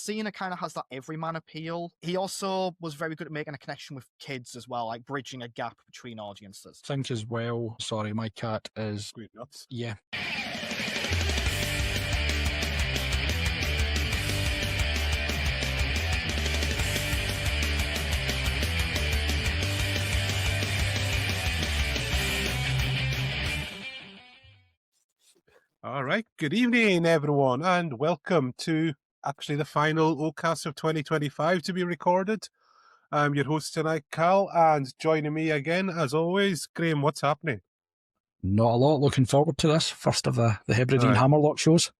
Cena kind of has that everyman appeal. He also was very good at making a connection with kids as well, like bridging a gap between audiences. I think as well, sorry, my cat is... Great nuts. Yeah. All right. Good evening, everyone, and welcome to actually the final OCAST of 2025 to be recorded. I'm your host tonight, Cal, and joining me again, as always, Graeme. What's happening? Not a lot. Looking forward to this. First of the Hebridean Hammerlock shows.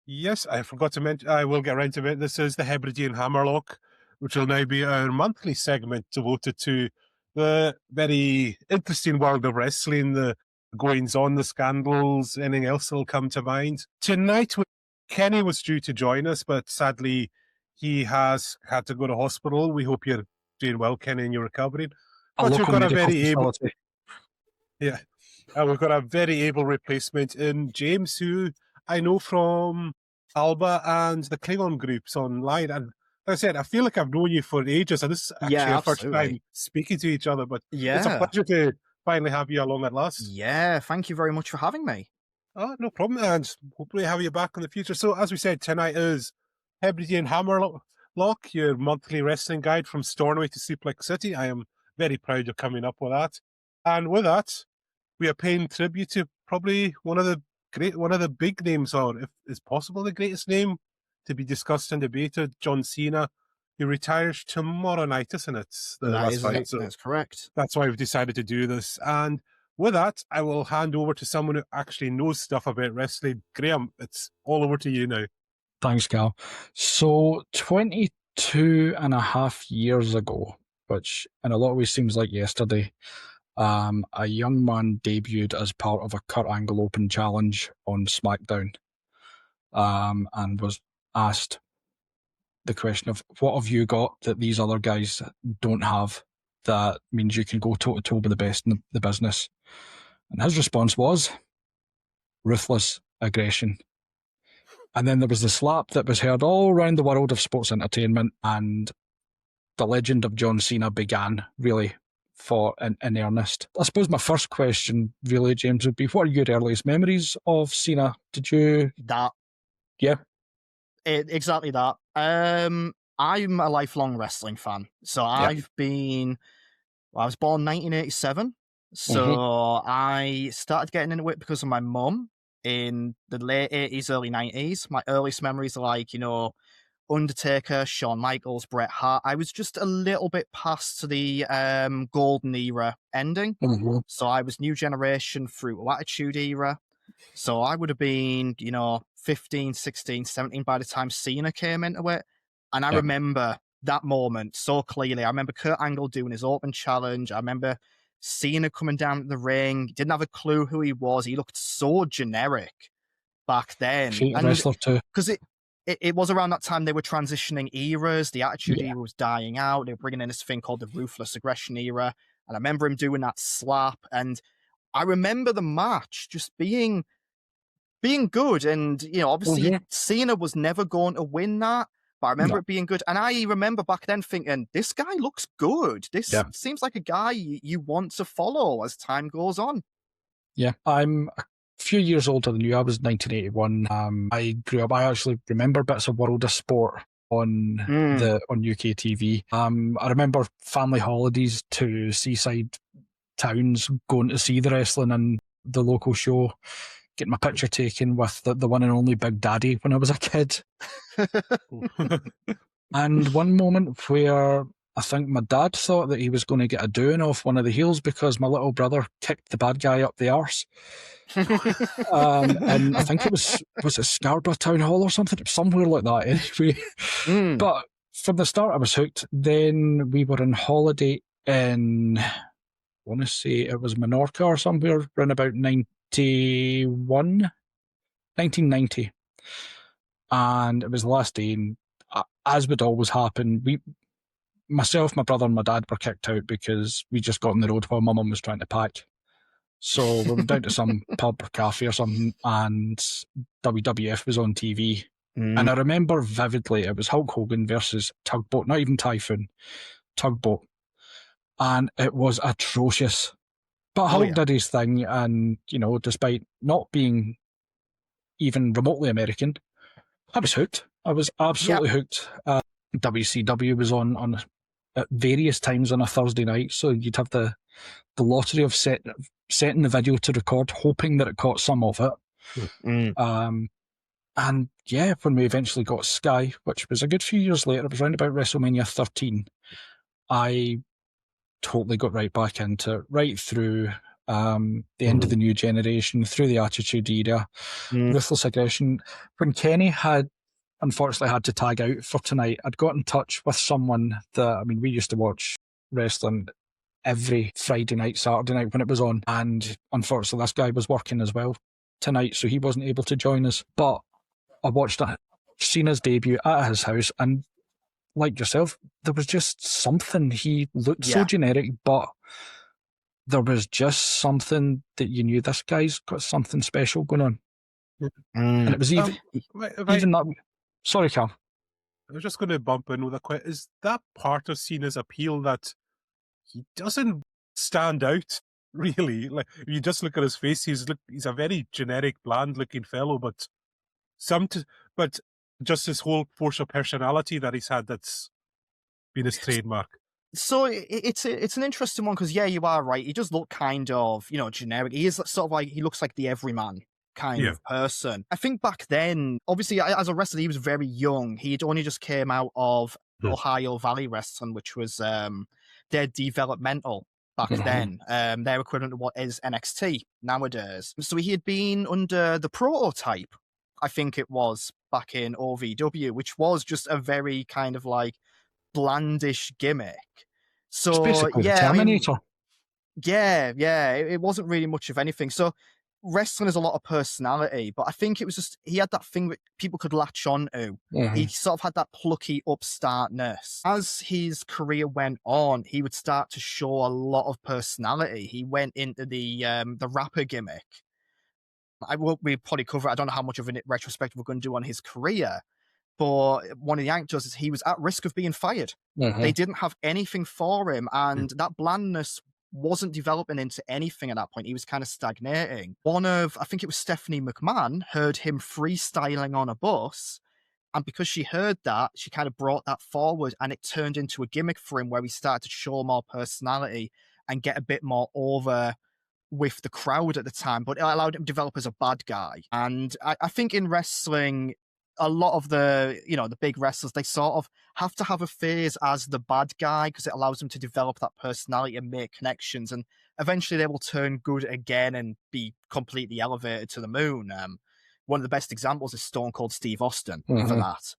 Yes, I forgot to mention, I will get around to it. This is the Hebridean Hammerlock, which will now be our monthly segment devoted to the very interesting world of wrestling, the goings-on, the scandals, anything else that'll come to mind. Tonight, Kenny was due to join us, but sadly, he has had to go to hospital. We hope you're doing well, Kenny, and you're recovering. But we've got a very able... Yeah, we've got a very able replacement in James, who I know from Alba and the Klingon groups online. And like I said, I feel like I've known you for ages, and this is actually our first time speaking to each other, but it's a pleasure to finally have you along at last. Yeah, thank you very much for having me. Oh, no problem, and hopefully have you back in the future. So, as we said, tonight is Hebridean Hammerlock, your monthly wrestling guide from Stornoway to Suplex City. I am very proud of coming up with that. And with that, we are paying tribute to probably one of the big names, or if it's possible, the greatest name to be discussed and debated, John Cena. He retires tomorrow night, isn't it? That's correct. That's why we've decided to do this. And with that, I will hand over to someone who actually knows stuff about wrestling. Graeme, it's all over to you now. Thanks, Cal. So 22 and a half years ago, which in a lot of ways seems like yesterday, a young man debuted as part of a Kurt Angle Open challenge on SmackDown, and was asked the question of, what have you got that these other guys don't have that means you can go toe-to-toe with the best in the business? And his response was ruthless aggression. And then there was the slap that was heard all around the world of sports entertainment, and the legend of John Cena began, really, in earnest. I suppose my first question, really, James, would be, what are your earliest memories of Cena? Did you... That. Yeah. Exactly that. I'm a lifelong wrestling fan. So I was born 1987. So I started getting into it because of my mum in the late 80s, early 90s. My earliest memories are like, Undertaker, Shawn Michaels, Bret Hart. I was just a little bit past the golden era ending. So I was new generation through to Attitude era. So I would have been, 15, 16, 17 by the time Cena came into it. And I remember that moment so clearly. I remember Kurt Angle doing his open challenge. I remember Cena coming down to the ring. He didn't have a clue who he was. He looked so generic back then. Wrestler too. Because it was around that time they were transitioning eras. The Attitude era was dying out. They were bringing in this thing called the Ruthless Aggression era. And I remember him doing that slap. And I remember the match just being good. And, obviously Cena was never going to win that. But I remember it being good. And I remember back then thinking, this guy looks good. This seems like a guy you want to follow as time goes on. Yeah, I'm a few years older than you. I was 1981. I grew up, I actually remember bits of World of Sport on UK TV. I remember family holidays to seaside towns, going to see the wrestling in the local show, getting my picture taken with the one and only Big Daddy when I was a kid. And one moment where I think my dad thought that he was going to get a doing off one of the heels because my little brother kicked the bad guy up the arse. And I think it was it Scarborough Town Hall or something, somewhere like that anyway. But from the start I was hooked. Then we were on holiday in, I want to say it was Menorca or somewhere around about 1990. And it was the last day, and as would always happen, myself, my brother and my dad were kicked out because we just got on the road while my mum was trying to pack. So we went down to some pub or cafe or something, and WWF was on TV. And I remember vividly, it was Hulk Hogan versus Tugboat, not even Typhoon, Tugboat. And it was atrocious. But Hulk did his thing, and, despite not being even remotely American, I was hooked. I was absolutely hooked. WCW was on at various times on a Thursday night, so you'd have the lottery of setting the video to record, hoping that it caught some of it. And yeah, when we eventually got Sky, which was a good few years later, it was around about WrestleMania 13, I totally got right back into it, right through the end of the new generation, through the Attitude Era, Ruthless Aggression. When Kenny had unfortunately had to tag out for tonight, I'd got in touch with someone that, we used to watch wrestling every Friday night, Saturday night when it was on, and unfortunately this guy was working as well tonight, so he wasn't able to join us. But I watched Cena's debut at his house, and like yourself, there was just something. He looked so generic, but there was just something that you knew this guy's got something special going on. And it was even that. Sorry, Cal. I was just going to bump in with a question. Is that part of Cena's appeal that he doesn't stand out, really? Like, if you just look at his face, he's a very generic, bland-looking fellow, but just his whole force of personality that he's had that's been his trademark. So it's an interesting one because, you are right. He does look kind of, generic. He is sort of like, he looks like the everyman kind of person. I think back then, obviously, as a wrestler, he was very young. He had only just came out of Ohio Valley Wrestling, which was their developmental back then. Their equivalent to what is NXT nowadays. So he had been under the Prototype, I think it was, back in OVW, which was just a very kind of like blandish gimmick. So it's basically the Terminator. It wasn't really much of anything. So wrestling is a lot of personality, but I think it was just he had that thing that people could latch on to. He sort of had that plucky upstartness. As his career went on, he would start to show a lot of personality. He went into the rapper gimmick. We probably cover it. I don't know how much of a retrospective we're going to do on his career, but one of the anecdotes is he was at risk of being fired. They didn't have anything for him, and that blandness wasn't developing into anything at that point. He was kind of stagnating. I think it was Stephanie McMahon, heard him freestyling on a bus, and because she heard that, she kind of brought that forward, and it turned into a gimmick for him where he started to show more personality and get a bit more over with the crowd at the time, but it allowed him to develop as a bad guy. And I think in wrestling, a lot of the big wrestlers, they sort of have to have a phase as the bad guy because it allows them to develop that personality and make connections, and eventually they will turn good again and be completely elevated to the moon. One of the best examples is Stone Cold Steve Austin for that.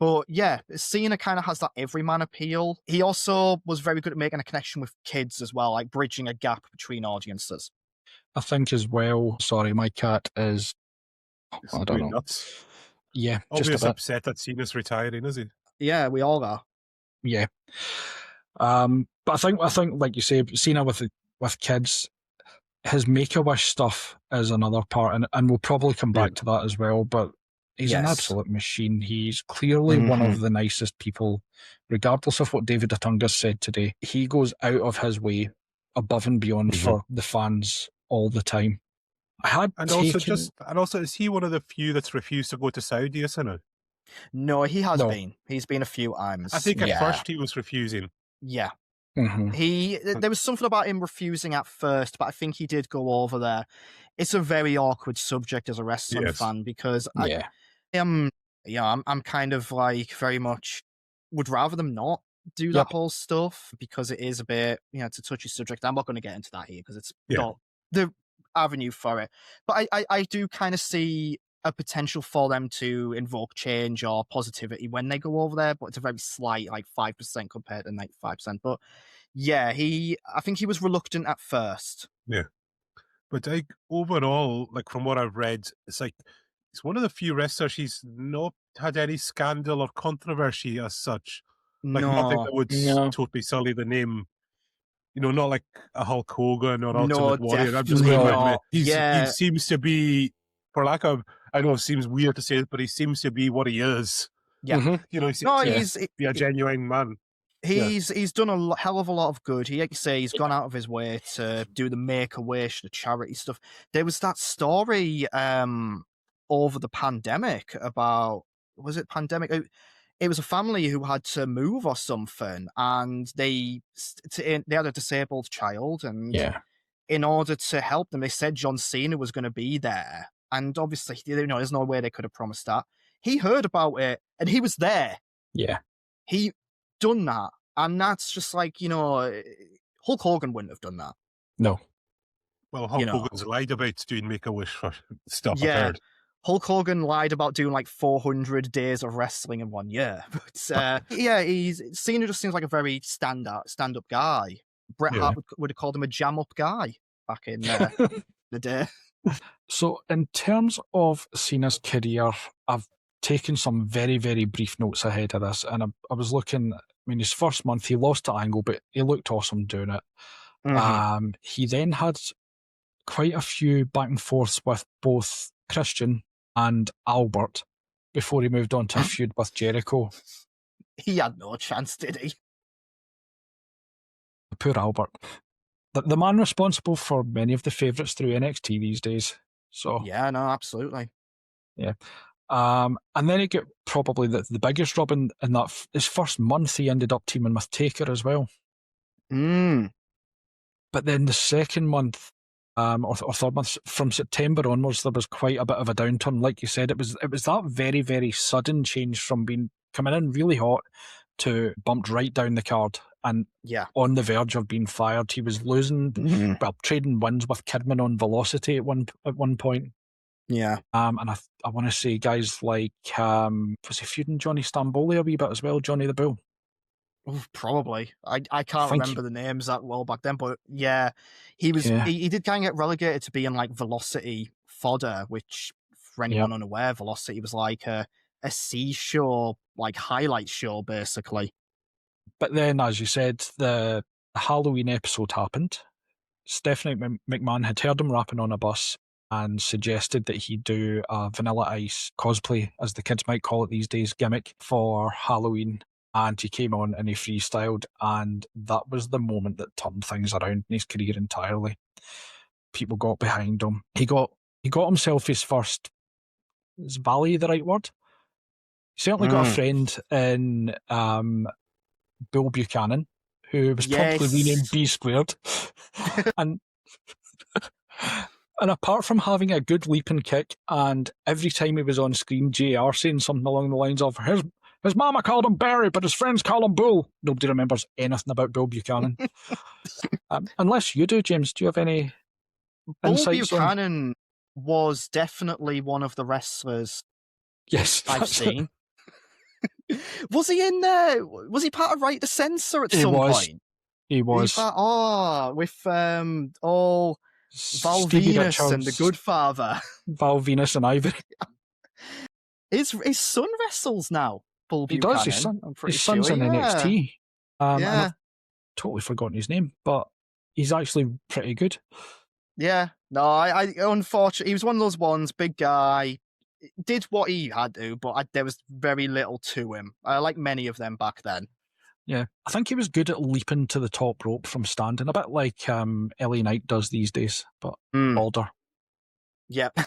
But yeah, Cena kind of has that everyman appeal. He also was very good at making a connection with kids as well, like bridging a gap between audiences. I think as well, sorry, my cat is, I don't know. Nuts. Yeah, obviously upset that Cena's retiring, is he? Yeah, we all are. Yeah. But I think like you say, Cena with kids, his Make-A-Wish stuff is another part, and we'll probably come back to that as well, but he's an absolute machine. He's clearly one of the nicest people, regardless of what David Otunga said today. He goes out of his way, above and beyond for the fans all the time. Also, is he one of the few that's refused to go to Saudi, isn't he? No, he has been. He's been a few times. I think at first he was refusing. Yeah. There was something about him refusing at first, but I think he did go over there. It's a very awkward subject as a wrestling fan because I'm kind of like very much would rather them not do that whole stuff because it is a bit, it's a touchy subject. I'm not going to get into that here because it's not the avenue for it. But I do kind of see a potential for them to invoke change or positivity when they go over there, but it's a very slight, like 5% compared to 95%. But yeah, I think he was reluctant at first. Yeah. But overall, like from what I've read, it's like it's one of the few wrestlers he's not had any scandal or controversy as such. Like nothing that would totally sully the name. Not like a Hulk Hogan or Ultimate Warrior. I'm just going to admit, he seems to be, for lack of I know it seems weird to say it, but he seems to be what he is. Yeah. Mhm. You know, he seems No, to be a genuine man. he's done a hell of a lot of good. He, like you say, he's gone out of his way to do the Make-A-Wish, the charity stuff. There was that story over the pandemic about, was it pandemic? It was a family who had to move or something, and they had a disabled child, and Yeah. in order to help them, they said John Cena was going to be there, and obviously, you know, there's no way they could have promised that. He heard about it, and he was there. Yeah. He done that, and that's just like, you know, Hulk Hogan wouldn't have done that. No. Well, Hulk Hogan's lied about doing Make-A-Wish for stuff, I've heard. Hulk Hogan lied about doing like 400 days of wrestling in 1 year. But yeah, Cena just seems like a very stand-up guy. Bret Hart would have called him a jam-up guy back in the day. So in terms of Cena's career, I've taken some very, very brief notes ahead of this, and I was looking, I mean, his first month, he lost to Angle, but he looked awesome doing it. Mm-hmm. He then had quite a few back and forths with both Christian and Albert before he moved on to a feud with Jericho. He had no chance, did he? Poor Albert. The man responsible for many of the favourites through NXT these days. So yeah, no, absolutely. Yeah. And then he got probably the biggest rub in that his first month he ended up teaming with Taker as well. But then the second month, or third month, from September onwards, there was quite a bit of a downturn. Like you said, it was that very, very sudden change from coming in really hot to bumped right down the card and on the verge of being fired. He was losing, trading wins with Kidman on Velocity at one point. Yeah. And I want to say guys like, was he feuding Johnny Stamboli a wee bit as well, Johnny the Bull? Oh, probably. I can't remember the names that well back then, but yeah, he was. Yeah. He did kind of get relegated to being like Velocity fodder, which for anyone unaware, Velocity was like a C-show, like highlight show, basically. But then, as you said, the Halloween episode happened. Stephanie McMahon had heard him rapping on a bus and suggested that he do a Vanilla Ice cosplay, as the kids might call it these days, gimmick for Halloween. And he came on and he freestyled, and that was the moment that turned things around in his career entirely. People got behind him. He got himself his first, is valet the right word? He certainly got a friend in Bill Buchanan, who was promptly renamed B Squared. and apart from having a good leaping kick, and every time he was on screen, JR saying something along the lines of, his mama called him Barry, but his friends call him Bull. Nobody remembers anything about Bill Buchanan. Unless you do, James. Do you have any insights? Bull Buchanan was definitely one of the wrestlers I've seen. Was he in there? Was he part of Right to Censor at some point? He was. With all Val Venus and the Good Father. Val Venus and Ivory. His son wrestles now. Bull he Buchanan, does. His son's in NXT. And I've totally forgotten his name, but he's actually pretty good. Yeah. No, I unfortunately, he was one of those ones, big guy, did what he had to, but there was very little to him. Like many of them back then. Yeah, I think he was good at leaping to the top rope from standing, a bit like LA Knight does these days, but older. Yep.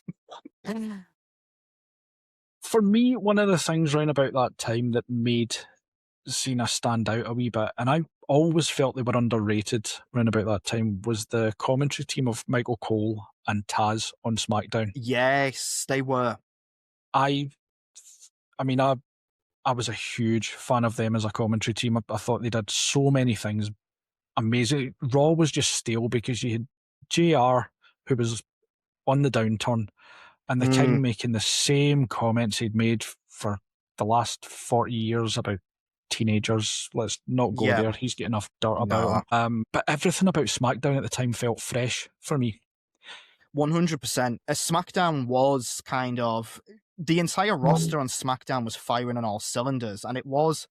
For me, one of the things round about that time that made Cena stand out a wee bit, and I always felt they were underrated round about that time, was the commentary team of Michael Cole and Taz on SmackDown. Yes, they were. I was a huge fan of them as a commentary team. I thought they did so many things amazing. Raw was just stale because you had JR, who was on the downturn, and the King making the same comments he'd made for the last 40 years about teenagers. Let's not go there. He's got enough dirt about him. But everything about SmackDown at the time felt fresh for me. 100%. SmackDown was kind of... The entire roster on SmackDown was firing on all cylinders, and it was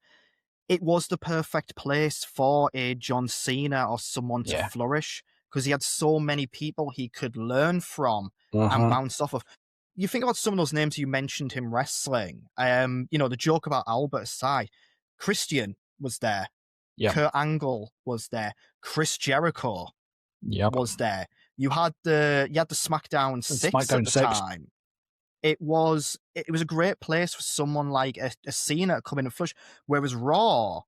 the perfect place for a John Cena or someone to flourish, because he had so many people he could learn from and bounce off of. you think about some of those names you mentioned him wrestling. The joke about Albert aside, Christian was there. Yeah. Kurt Angle was there. Chris Jericho was there. You had the SmackDown 6 SmackDown at the 6. time. It was a great place for someone like a Cena coming in flush, whereas Raw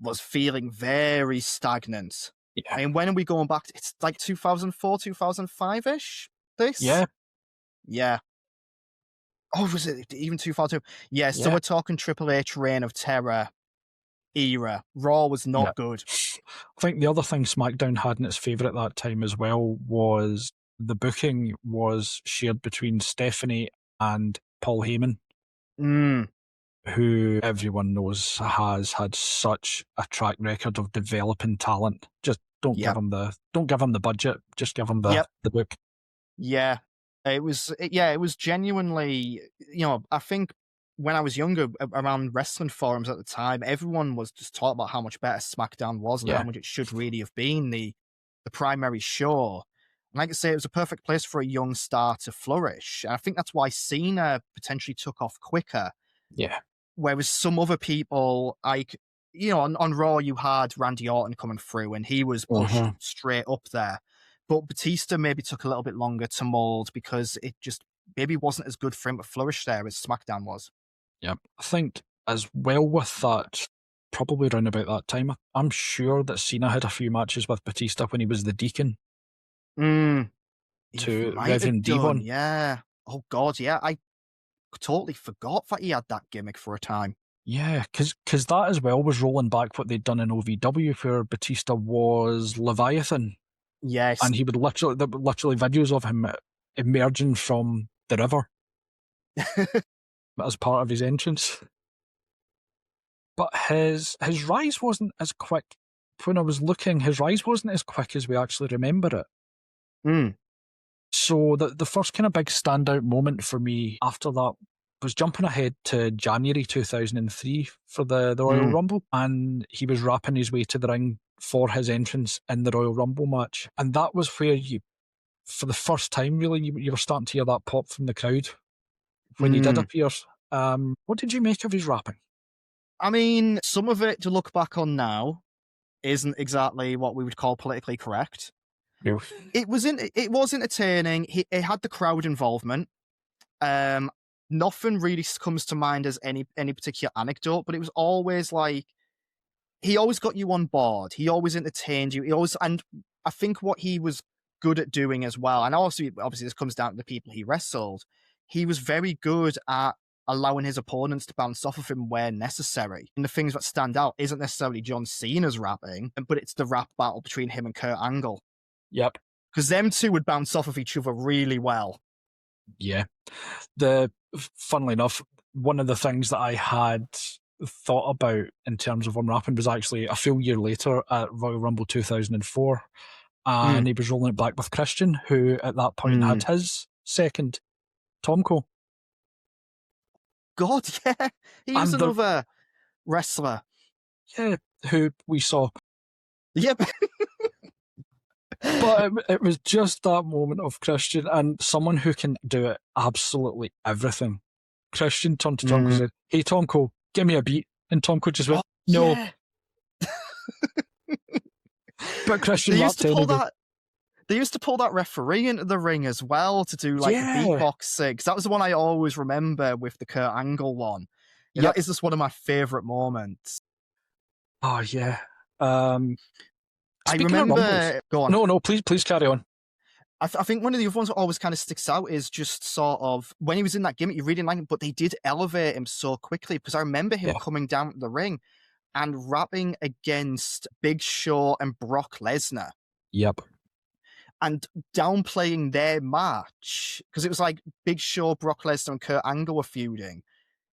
was feeling very stagnant. Yeah. I mean, when are we going back? It's like 2004, 2005-ish, this? Yeah. Oh, was it even 2002? Yeah, so we're talking Triple H Reign of Terror era. Raw was not good. I think the other thing SmackDown had in its favour at that time as well was the booking was shared between Stephanie and Paul Heyman, who everyone knows has had such a track record of developing talent. Just don't give him the budget. Just give him the book. Yeah, it was genuinely. I think when I was younger, around wrestling forums at the time, everyone was just talking about how much better SmackDown was and how much it should really have been the primary show. And like I say, it was a perfect place for a young star to flourish. And I think that's why Cena potentially took off quicker. Yeah. Whereas some other people, like, on Raw, you had Randy Orton coming through and he was pushed straight up there. But Batista maybe took a little bit longer to mold because it just maybe wasn't as good for him to flourish there as SmackDown was. Yeah. I think as well with that, probably around about that time, I'm sure that Cena had a few matches with Batista when he was the Deacon. To Reverend Devon. Yeah. Oh, God, yeah. I totally forgot that he had that gimmick for a time. Yeah, because that as well was rolling back what they'd done in OVW, where Batista was Leviathan. Yes. And he would literally videos of him emerging from the river as part of his entrance. But his rise wasn't as quick. When I was looking, his rise wasn't as quick as we actually remember it. So the first kind of big standout moment for me after that was jumping ahead to January 2003 for the Royal Rumble, and he was rapping his way to the ring for his entrance in the Royal Rumble match. And that was where you, for the first time really, you were starting to hear that pop from the crowd when he did appear. What did you make of his rapping? I mean, some of it, to look back on now, isn't exactly what we would call politically correct. No. It was entertaining. It had the crowd involvement. Nothing really comes to mind as any particular anecdote, but it was always like he always got you on board. He always entertained you. And I think what he was good at doing as well, and obviously this comes down to the people he wrestled. He was very good at allowing his opponents to bounce off of him where necessary. And the things that stand out isn't necessarily John Cena's rapping, but it's the rap battle between him and Kurt Angle. Yep. Because them two would bounce off of each other really well. Yeah. Funnily enough, one of the things that I had thought about in terms of him rapping was actually a full year later at Royal Rumble 2004. And he was rolling it back with Christian, who at that point had his second, Tomko. God, yeah. He was another wrestler. Yeah, who we saw. Yep. But it was just that moment of Christian and someone who can do absolutely everything. Christian turned to Tomko and said, "Hey, Tomko, give me a beat." And Tomko just went, "No." Yeah. But Christian rapped anyway. They used to pull that referee into the ring as well to do like the beatboxing. Because that was the one I always remember with the Kurt Angle one. That is just one of my favourite moments. Oh, yeah. I remember... Go on. No, please carry on. I think one of the other ones that always kind of sticks out is just sort of, when he was in that gimmick, you really didn't like him, but they did elevate him so quickly, because I remember him coming down to the ring and rapping against Big Show and Brock Lesnar. Yep. And downplaying their match, because it was like Big Show, Brock Lesnar, and Kurt Angle were feuding.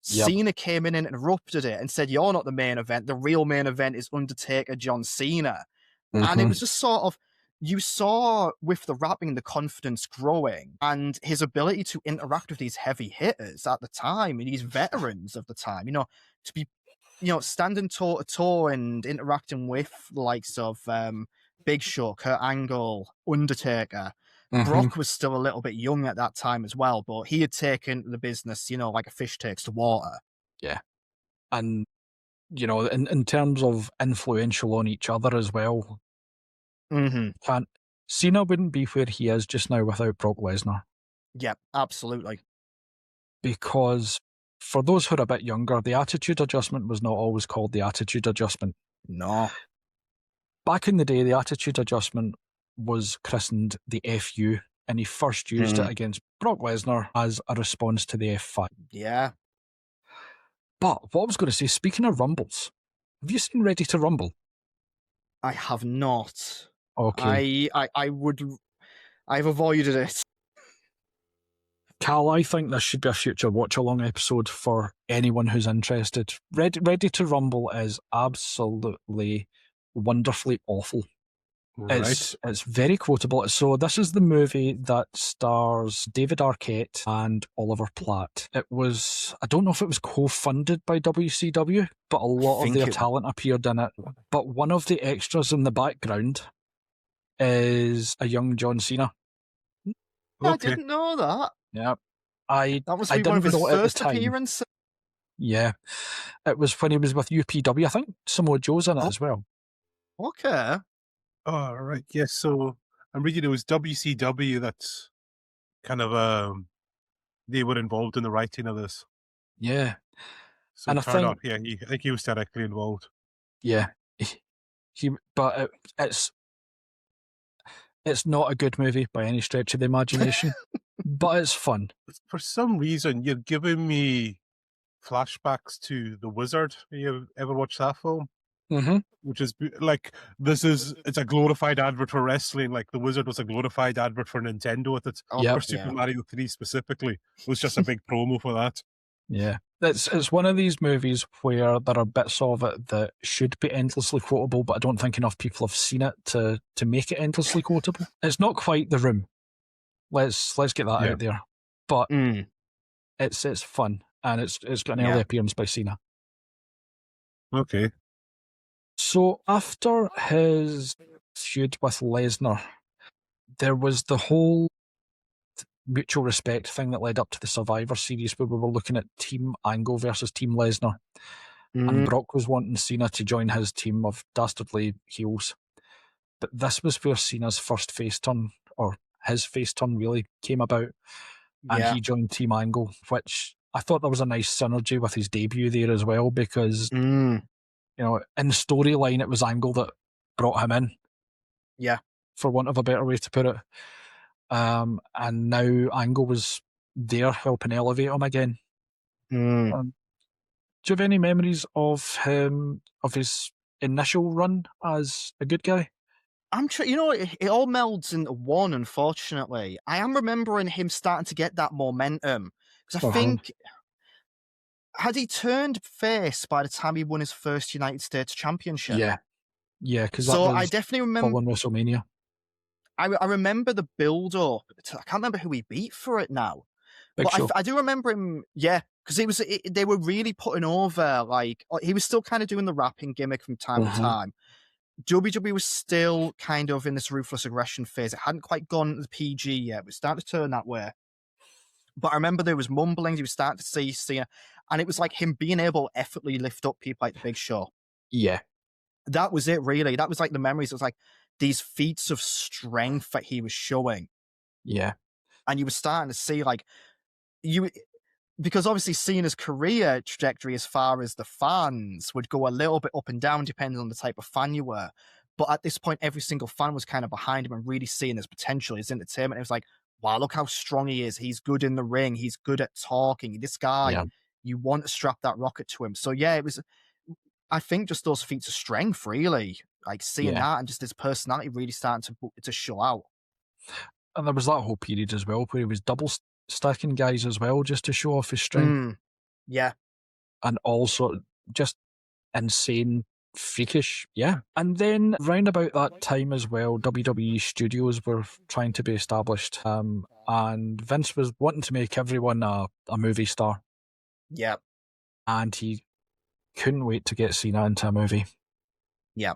Yep. Cena came in and interrupted it and said, "You're not the main event. The real main event is Undertaker, John Cena." And it was just sort of, you saw with the rapping the confidence growing and his ability to interact with these heavy hitters at the time and these veterans of the time, to be, standing toe to toe and interacting with the likes of Big Show, Kurt Angle, Undertaker. Brock was still a little bit young at that time as well, but he had taken the business, like a fish takes to water. Yeah. And, in terms of influential on each other as well, Cena wouldn't be where he is just now without Brock Lesnar. Yeah, absolutely. Because for those who are a bit younger, the Attitude Adjustment was not always called the Attitude Adjustment. No. Back in the day, the Attitude Adjustment was christened the FU, and he first used it against Brock Lesnar as a response to the F5. Yeah. But what I was going to say, speaking of Rumbles, have you seen Ready to Rumble? I have not. Okay. I've avoided it. Cal, I think this should be a future watch-along episode for anyone who's interested. Ready to Rumble is absolutely wonderfully awful. Right. It's very quotable. So this is the movie that stars David Arquette and Oliver Platt. I don't know if it was co-funded by WCW, but a lot of their talent appeared in it. But one of the extras in the background is a young John Cena. Okay. I didn't know that. Yeah. That was one of his first appearances. Yeah. It was when he was with UPW. I think Samoa Joe's in it as well. Okay. Oh, right. Yes. So I'm reading it was WCW that's kind of they were involved in the writing of this. Yeah. So and I think he was directly involved. Yeah. But it's not a good movie by any stretch of the imagination, but it's fun. For some reason, you're giving me flashbacks to The Wizard. You ever watched that film? Mm-hmm. Which is like, it's a glorified advert for wrestling. Like The Wizard was a glorified advert for Nintendo with it. For Super Mario 3 specifically. It was just a big promo for that. Yeah. It's one of these movies where there are bits of it that should be endlessly quotable, but I don't think enough people have seen it to make it endlessly quotable. It's not quite The Room. Let's get that out there. But it's fun, and it's got an early appearance by Cena. Okay. So after his feud with Lesnar, there was the whole mutual respect thing that led up to the Survivor Series, where we were looking at Team Angle versus Team Lesnar. And Brock was wanting Cena to join his team of dastardly heels. But this was where Cena's first face turn, or his face turn really came about. And he joined Team Angle, which I thought there was a nice synergy with his debut there as well, because, in storyline, it was Angle that brought him in. Yeah. For want of a better way to put it. And now Angle was there helping elevate him again. Do you have any memories of him, of his initial run as a good guy? I'm sure, it all melds into one, unfortunately. I am remembering him starting to get that momentum. Because I think, had he turned face by the time he won his first United States Championship? Yeah. Yeah, because I definitely remember following WrestleMania. I remember the build-up. I can't remember who he beat for it now. But I do remember him, because they were really putting over, like, he was still kind of doing the rapping gimmick from time to time. WWE was still kind of in this ruthless aggression phase. It hadn't quite gone to the PG yet. It was starting to turn that way. But I remember there was mumblings. You were starting to see Cena. And it was like him being able to effortlessly lift up people like the Big Show. Yeah. That was it, really. That was like the memories. It was like these feats of strength that he was showing. Yeah. And you were starting to see, like, because obviously Cena's career trajectory as far as the fans would go a little bit up and down depending on the type of fan you were. But at this point, every single fan was kind of behind him and really seeing his potential, his entertainment. It was like, wow, look how strong he is. He's good in the ring. He's good at talking. This guy, you want to strap that rocket to him. So yeah, it was, I think, just those feats of strength, really. Like seeing that and just his personality really starting to show out. And there was that whole period as well where he was double stacking guys as well just to show off his strength. Yeah. And also just insane, freakish. Yeah. And then round about that time as well, WWE studios were trying to be established. And Vince was wanting to make everyone a movie star. Yeah. And he couldn't wait to get Cena into a movie. Yeah.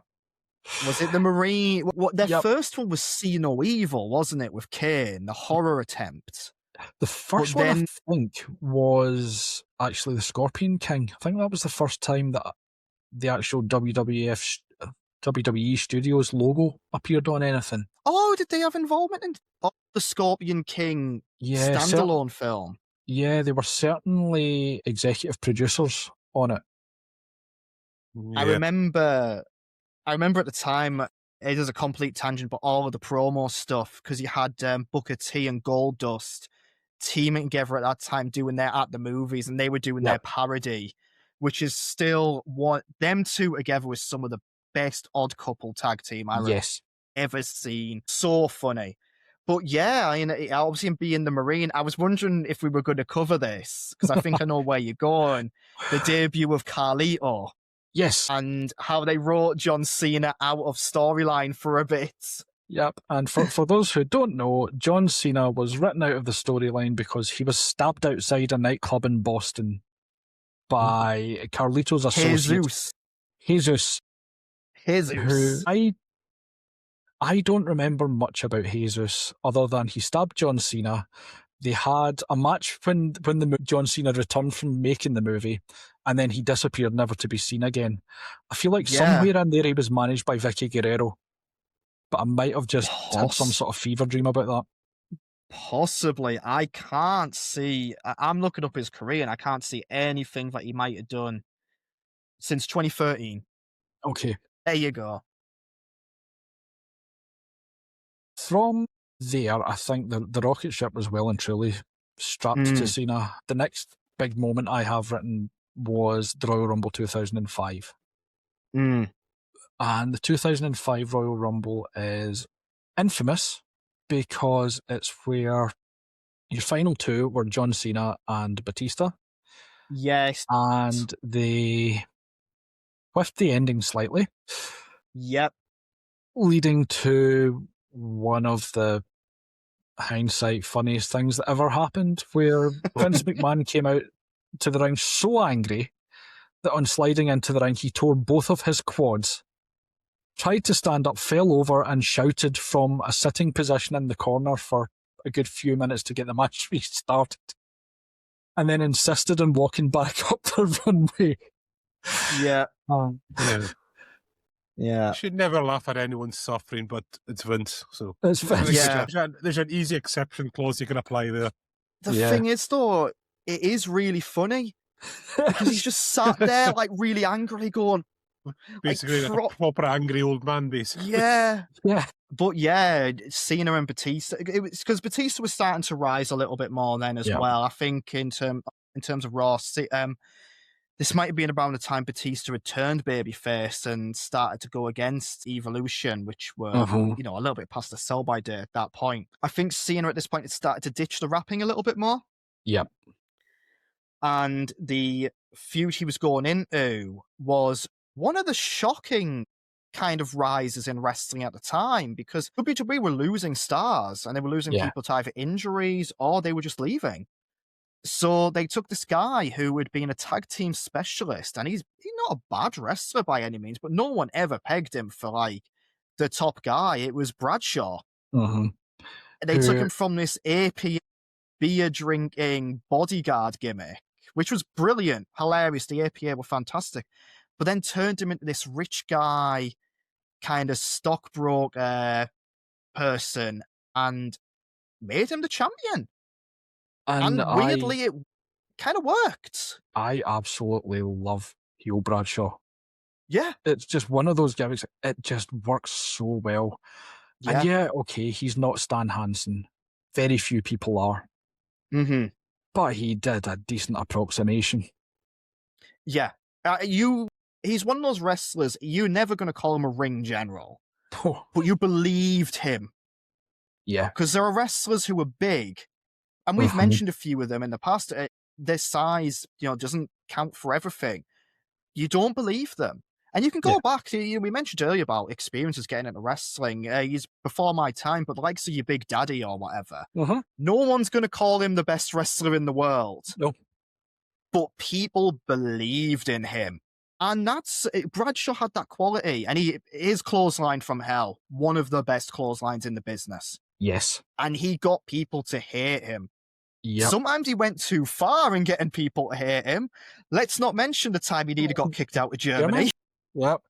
Was it the Marine? What their Yep. first one was See No Evil, wasn't it? With Kane, the horror attempt. The first But one, I then- think, was actually the Scorpion King. I think that was the first time that the actual WWE Studios logo appeared on anything. Oh, did they have involvement in the Scorpion King Yeah, standalone film? Yeah, they were certainly executive producers on it. I remember at the time, it is a complete tangent, but all of the promo stuff, because you had Booker T and Goldust teaming together at that time doing their At the Movies, and they were doing their parody, which is still what them two together was some of the best odd couple tag team I've ever seen. So funny. But yeah, I mean, obviously being the Marine, I was wondering if we were going to cover this, because I think I know where you're going. The debut of Carlito. Yes. And how they wrote John Cena out of storyline for a bit. Yep, and for those who don't know, John Cena was written out of the storyline because he was stabbed outside a nightclub in Boston by Carlito's associate. Jesus. Who I don't remember much about Jesus other than he stabbed John Cena. They had a match when John Cena returned from making the movie, and then he disappeared, never to be seen again. I feel like somewhere in there he was managed by Vicky Guerrero, but I might have just had some sort of fever dream about that. Possibly. I can't see. I'm looking up his career, and I can't see anything that he might have done since 2013. Okay. There you go. From there, I think the rocket ship was well and truly strapped to Cena. The next big moment I have written was the Royal Rumble 2005. And the 2005 Royal Rumble is infamous because it's where your final two were John Cena and Batista. Yes. And they whiffed the ending slightly. Yep. Leading to one of the hindsight funniest things that ever happened, where Vince McMahon came out to the ring so angry that on sliding into the ring he tore both of his quads, tried to stand up, fell over and shouted from a sitting position in the corner for a good few minutes to get the match restarted, and then insisted on walking back up the runway. Yeah. Yeah. You should never laugh at anyone suffering, but it's Vince. So it's Vince. Yeah. There's an easy exception clause you can apply there. The thing is, though, it is really funny because he's just sat there, like, really angrily going... Basically, like a proper angry old man, basically. Yeah. Yeah. But yeah, Cena and Batista... It was because Batista was starting to rise a little bit more then as well. I think in terms of Raw... this might have been around the time Batista had turned babyface and started to go against Evolution, which were, a little bit past the sell-by date at that point. I think Cena at this point had started to ditch the rapping a little bit more. Yep. And the feud he was going into was one of the shocking kind of rises in wrestling at the time, because WWE were losing stars and they were losing people to either injuries or they were just leaving. So they took this guy who had been a tag team specialist, and he's not a bad wrestler by any means, but no one ever pegged him for like the top guy. It was Bradshaw. And they took him from this AP beer drinking bodyguard gimmick, which was brilliant, hilarious. The APA were fantastic, but then turned him into this rich guy, kind of stockbroker person, and made him the champion. And weirdly, it kind of worked. I absolutely love heel Bradshaw. Yeah. It's just one of those gimmicks. It just works so well. Yeah. And okay, he's not Stan Hansen. Very few people are. But he did a decent approximation. Yeah. He's one of those wrestlers, you're never going to call him a ring general. But you believed him. Yeah. Because there are wrestlers who are big, and we've mentioned a few of them in the past. Their size, doesn't count for everything. You don't believe them. And you can go back to, we mentioned earlier about experiences getting into wrestling. He's before my time, but the likes of your Big Daddy or whatever, no one's going to call him the best wrestler in the world. No. But people believed in him. And Bradshaw had that quality, and his clothesline from hell, one of the best clotheslines in the business. Yes. And he got people to hate him. Yep. Sometimes he went too far in getting people to hate him. Let's not mention the time he nearly got kicked out of Germany. Yep.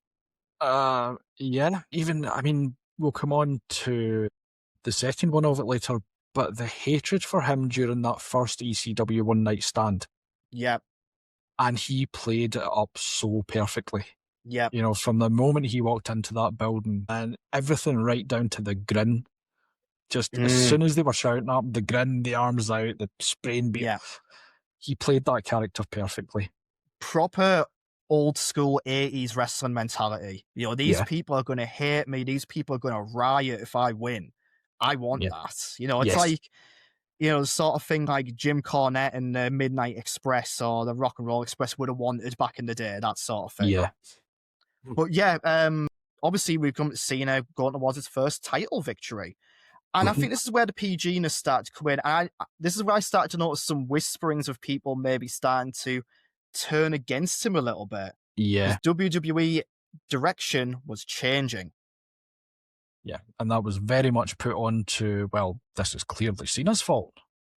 Yeah. Even, I mean, we'll come on to the second one of it later, but the hatred for him during that first ECW One Night Stand. Yep. And he played it up so perfectly. Yep. You know, from the moment he walked into that building and everything right down to the grin. Just as soon as they were shouting up, the grin, the arms out, the spraying beer. Yeah. He played that character perfectly. Proper old school 80s wrestling mentality. You know, these people are going to hate me. These people are going to riot if I win. I want that. You know, it's like, you know, the sort of thing like Jim Cornette and the Midnight Express or the Rock and Roll Express would have wanted back in the day, that sort of thing. Yeah. But yeah, obviously we've come to Cena going towards his first title victory. And I think this is where the PG-ness started to come in. And this is where I started to notice some whisperings of people maybe starting to turn against him a little bit. Yeah. His WWE direction was changing. Yeah, and that was very much put on to, well, this is clearly Cena's fault.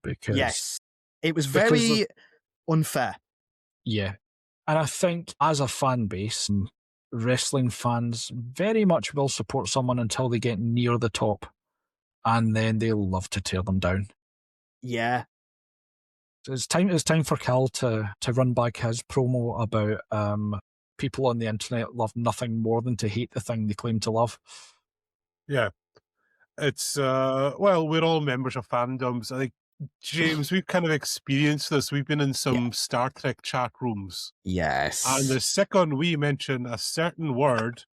Because yes, it was very unfair. Yeah, and I think as a fan base, wrestling fans very much will support someone until they get near the top, and then they'll love to tear them down. Yeah. So it's time for Cal to run back his promo about people on the internet love nothing more than to hate the thing they claim to love. Yeah. It's, well, we're all members of fandoms. I think, James, we've kind of experienced this. We've been in some Star Trek chat rooms. Yes. And the second we mention a certain word,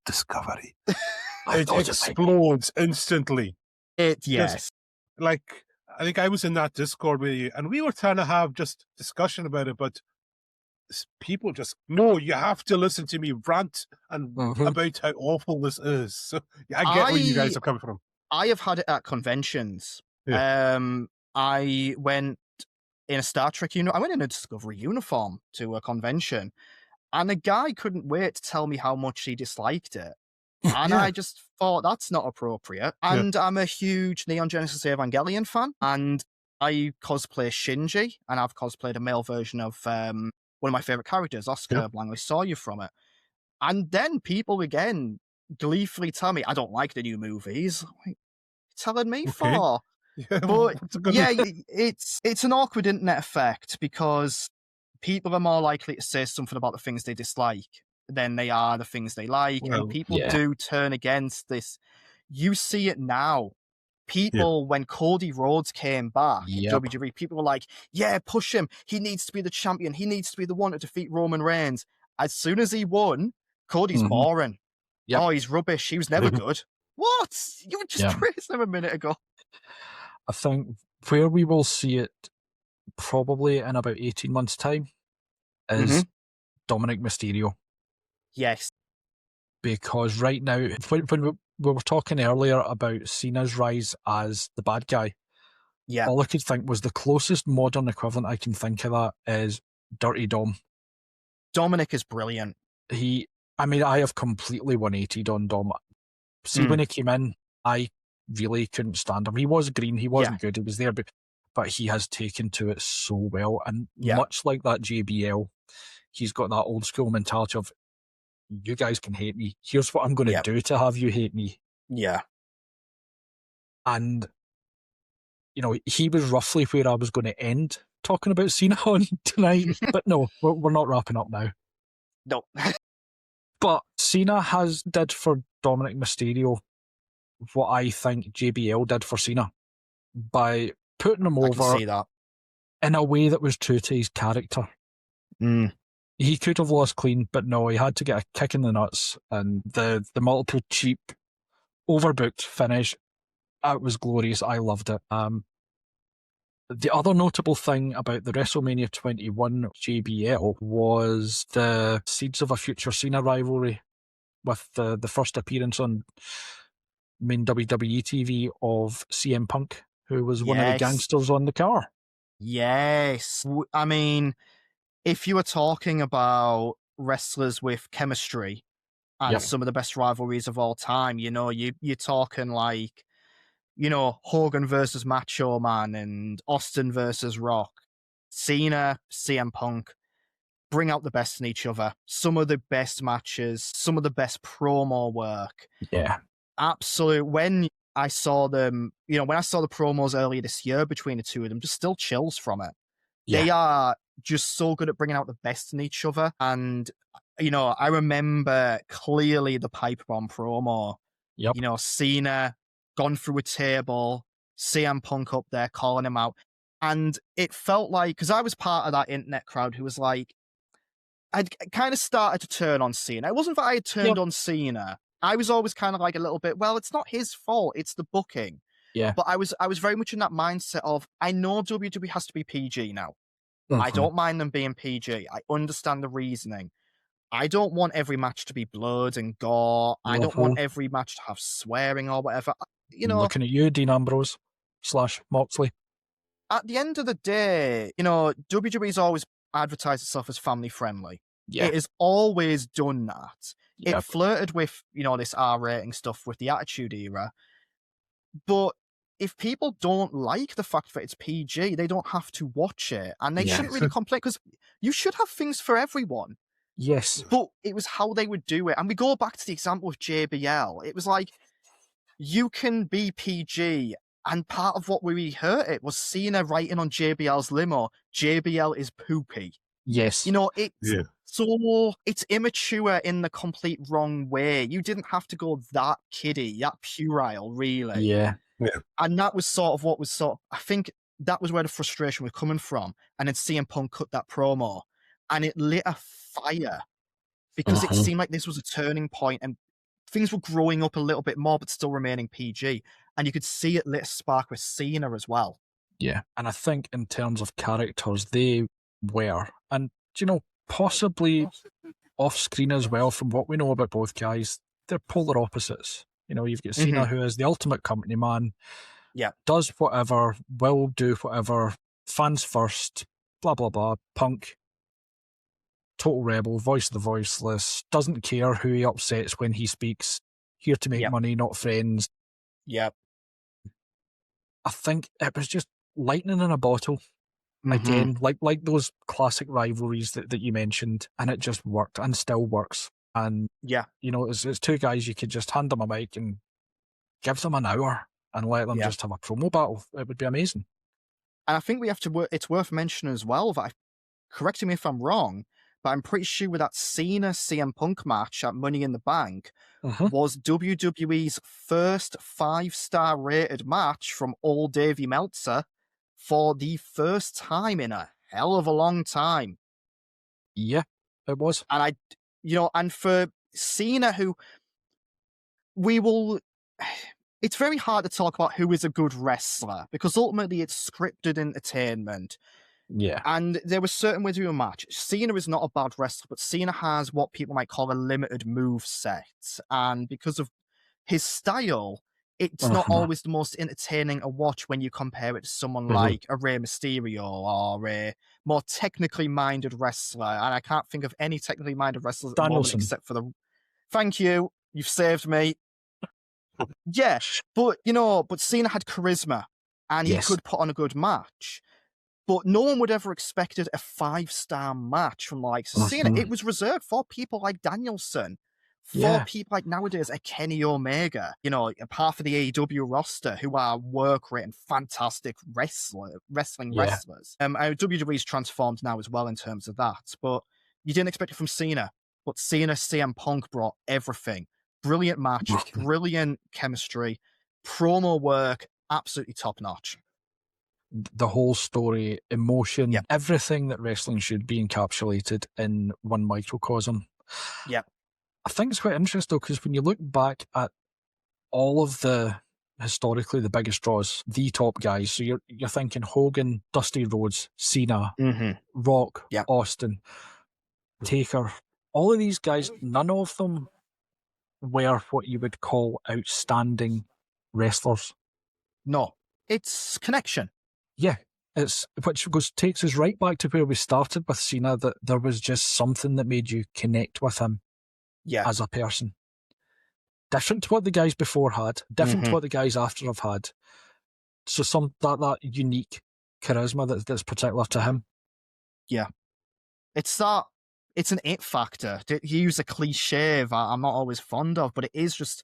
Discovery, it explodes instantly. Like, I think I was in that Discord with you, and we were trying to have just discussion about it, but people just, no, you have to listen to me rant and about how awful this is. So I get where you guys are coming from. I have had it at conventions. I went in a Star Trek I went in a Discovery uniform to a convention, and the guy couldn't wait to tell me how much he disliked it. And I just thought that's not appropriate. And I'm a huge Neon Genesis Evangelion fan, and I cosplay Shinji, and I've cosplayed a male version of one of my favorite characters, Oscar Langley Sawyer from it. And then people again gleefully tell me I don't like the new movies. Like, telling me for? But it's an awkward internet effect because people are more likely to say something about the things they dislike than they are the things they like, and people do turn against this. You see it now. People, when Cody Rhodes came back in WWE, people were like, yeah, push him. He needs to be the champion. He needs to be the one to defeat Roman Reigns. As soon as he won, Cody's boring. Oh, he's rubbish. He was never good. What? You were just praising him a minute ago. I think where we will see it probably in about 18 months' time is Dominic Mysterio. Yes. Because right now, when we were talking earlier about Cena's rise as the bad guy, all I could think was the closest modern equivalent I can think of that is Dirty Dom. Dominic is brilliant. I have completely 180'd on Dom. See, when he came in, I really couldn't stand him. He was green, he wasn't good, he was there, but he has taken to it so well. And much like that JBL, he's got that old school mentality of, you guys can hate me. Here's what I'm going to do to have you hate me. Yeah. And, he was roughly where I was going to end talking about Cena on tonight. But no, we're not wrapping up now. No. But Cena did for Dominic Mysterio what I think JBL did for Cena by putting him over in a way that was true to his character. He could have lost clean, but no, he had to get a kick in the nuts, and the multiple cheap, overbooked finish, it was glorious. I loved it. The other notable thing about the WrestleMania 21 JBL was the seeds of a future Cena rivalry with the first appearance on main WWE TV of CM Punk, who was one of the gangsters on the car. Yes. I mean, if you were talking about wrestlers with chemistry and Yep. some of the best rivalries of all time, you're talking like, Hogan versus Macho Man and Austin versus Rock, Cena, CM Punk, bring out the best in each other. Some of the best matches, some of the best promo work. Yeah. Absolute. When I saw them, when I saw the promos earlier this year between the two of them, just still chills from it. Yeah. They are just so good at bringing out the best in each other. And, I remember clearly the pipe bomb promo. Yep. Cena gone through a table, CM Punk up there calling him out. And it felt like, because I was part of that internet crowd who was like, I'd kind of started to turn on Cena. It wasn't that I had turned on Cena. I was always kind of like a little bit, well, it's not his fault, it's the booking. Yeah. But I was very much in that mindset of, I know WWE has to be PG now. Mm-hmm. I don't mind them being PG. I understand the reasoning. I don't want every match to be blood and gore. I don't want every match to have swearing or whatever. Looking at you, Dean Ambrose / Moxley. At the end of the day, WWE's always advertised itself as family friendly. Yeah. It has always done that. Yep. It flirted with, this R rating stuff with the Attitude Era. But if people don't like the fact that it's PG, they don't have to watch it. And they shouldn't really complain, because you should have things for everyone. Yes. But it was how they would do it. And we go back to the example of JBL. It was like, you can be PG, and part of what really hurt it was Cena writing on JBL's limo, JBL is poopy. Yes. It's immature in the complete wrong way. You didn't have to go that kiddie, that puerile, really. Yeah. And that was sort of what was I think that was where the frustration was coming from. And then CM Punk cut that promo, and it lit a fire, because it seemed like this was a turning point and things were growing up a little bit more, but still remaining PG. And you could see it lit a spark with Cena as well. Yeah. And I think in terms of characters, they were. And, possibly off screen as well, from what we know about both guys, they're polar opposites. You've got Cena, who is the ultimate company man. Yeah. Does whatever, will do whatever, fans first, blah, blah, blah. Punk, total rebel, voice of the voiceless, doesn't care who he upsets when he speaks, here to make money, not friends. Yep. I think it was just lightning in a bottle. Again, like those classic rivalries that you mentioned, and it just worked and still works. And it's two guys you could just hand them a mic and give them an hour and let them just have a promo battle. It would be amazing. And I think we have to. It's worth mentioning as well that, correcting me if I'm wrong, but I'm pretty sure with that Cena CM Punk match at Money in the Bank was WWE's first 5-star rated match from old Davey Meltzer for the first time in a hell of a long time. Yeah, it was. And and for Cena, who it's very hard to talk about who is a good wrestler, because ultimately it's scripted entertainment. Yeah. And there was certain ways to do a match. Cena is not a bad wrestler, but Cena has what people might call a limited move set. And because of his style, it's not always the most entertaining to watch when you compare it to someone like a Rey Mysterio or a more technically minded wrestler. And I can't think of any technically minded wrestlers at the moment except for Thank you. You've saved me. Yeah. But Cena had charisma, and he could put on a good match. But no one would ever expected a 5-star match from Cena. It was reserved for people like Danielson, for people like nowadays a Kenny Omega, part of the AEW roster, who are work rate and fantastic wrestling wrestlers. WWE's transformed now as well in terms of that, but you didn't expect it from Cena. But Cena, CM Punk brought everything. Brilliant match, brilliant chemistry, promo work, absolutely top notch. The whole story, emotion, everything that wrestling should be encapsulated in one microcosm. Yeah. I think it's quite interesting, though, because when you look back at all of historically the biggest draws, the top guys, so you're thinking Hogan, Dusty Rhodes, Cena, Rock, Austin, Taker, all of these guys, none of them were what you would call outstanding wrestlers. No, it's connection. Yeah. Takes us right back to where we started with Cena, that there was just something that made you connect with him as a person. Different to what the guys before had, different to what the guys after have had. So that unique charisma that's particular to him. Yeah. It's an it factor. To use a cliche that I'm not always fond of, but it is just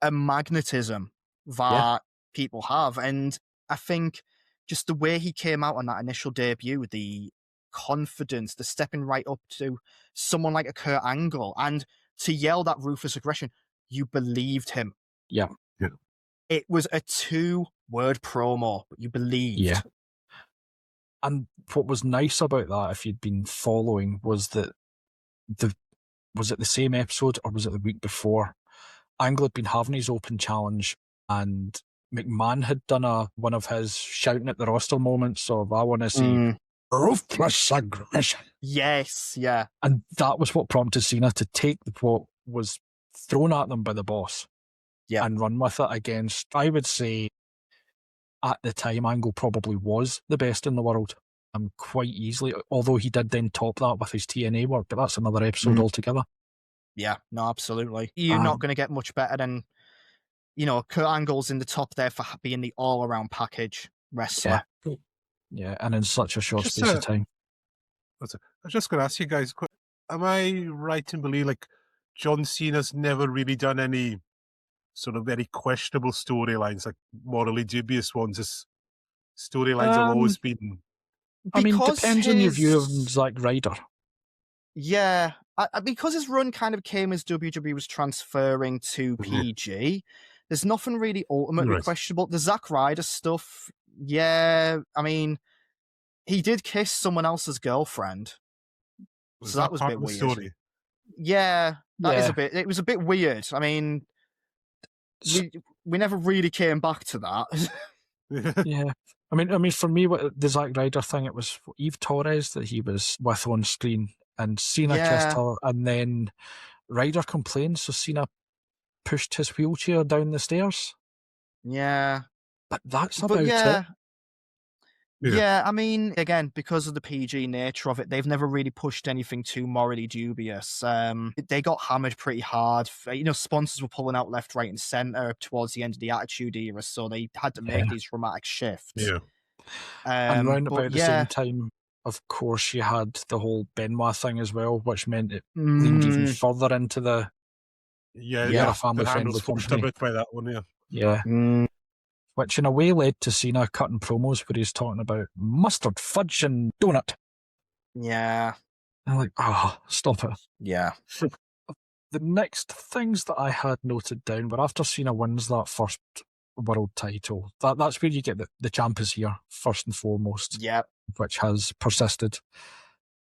a magnetism that people have. And I think just the way he came out on that initial debut, the confidence, the stepping right up to someone like a Kurt Angle, and to yell that ruthless aggression, you believed him. Yeah. It was a 2-word promo, but you believed. Yeah. And what was nice about that, if you'd been following, was that was it the same episode or was it the week before? Angle had been having his open challenge, and McMahon had done one of his shouting at the roster moments of, I want to see ruthless aggression. Yes, yeah. And that was what prompted Cena to take what was thrown at them by the boss and run with it against, I would say, at the time, Angle probably was the best in the world. Quite easily, although he did then top that with his TNA work, but that's another episode altogether. Yeah, no, absolutely. You're not going to get much better than, Kurt Angle's in the top there for being the all-around package wrestler. Yeah, and in such a short space of time. I was just going to ask you guys, am I right in believe John Cena's never really done any sort of very questionable storylines, like morally dubious ones? His storylines have always been... Depends on your view of Zack Ryder. Yeah, because his run kind of came as WWE was transferring to PG, there's nothing really ultimately questionable. The Zack Ryder stuff, he did kiss someone else's girlfriend. So that was a bit weird. Story? Yeah, is a bit. It was a bit weird. We never really came back to that. Yeah. For me, the Zack Ryder thing, it was Eve Torres that he was with on screen, and Cena kissed her, and then Ryder complained, so Cena pushed his wheelchair down the stairs. Yeah. But that's about it. Yeah, again, because of the PG nature of it, they've never really pushed anything too morally dubious. They got hammered pretty hard. Sponsors were pulling out left, right, and centre towards the end of the Attitude Era, so they had to make these dramatic shifts. Yeah. And round about the same time, of course, you had the whole Benoit thing as well, which meant it leaned even further into the family-friendly company. A bit by that one, Yeah. Which in a way led to Cena cutting promos where he's talking about mustard, fudge, and donut. Yeah. And I'm stop it. Yeah. The next things that I had noted down were after Cena wins that first world title, that's where you get the champ is here, first and foremost. Yeah. Which has persisted.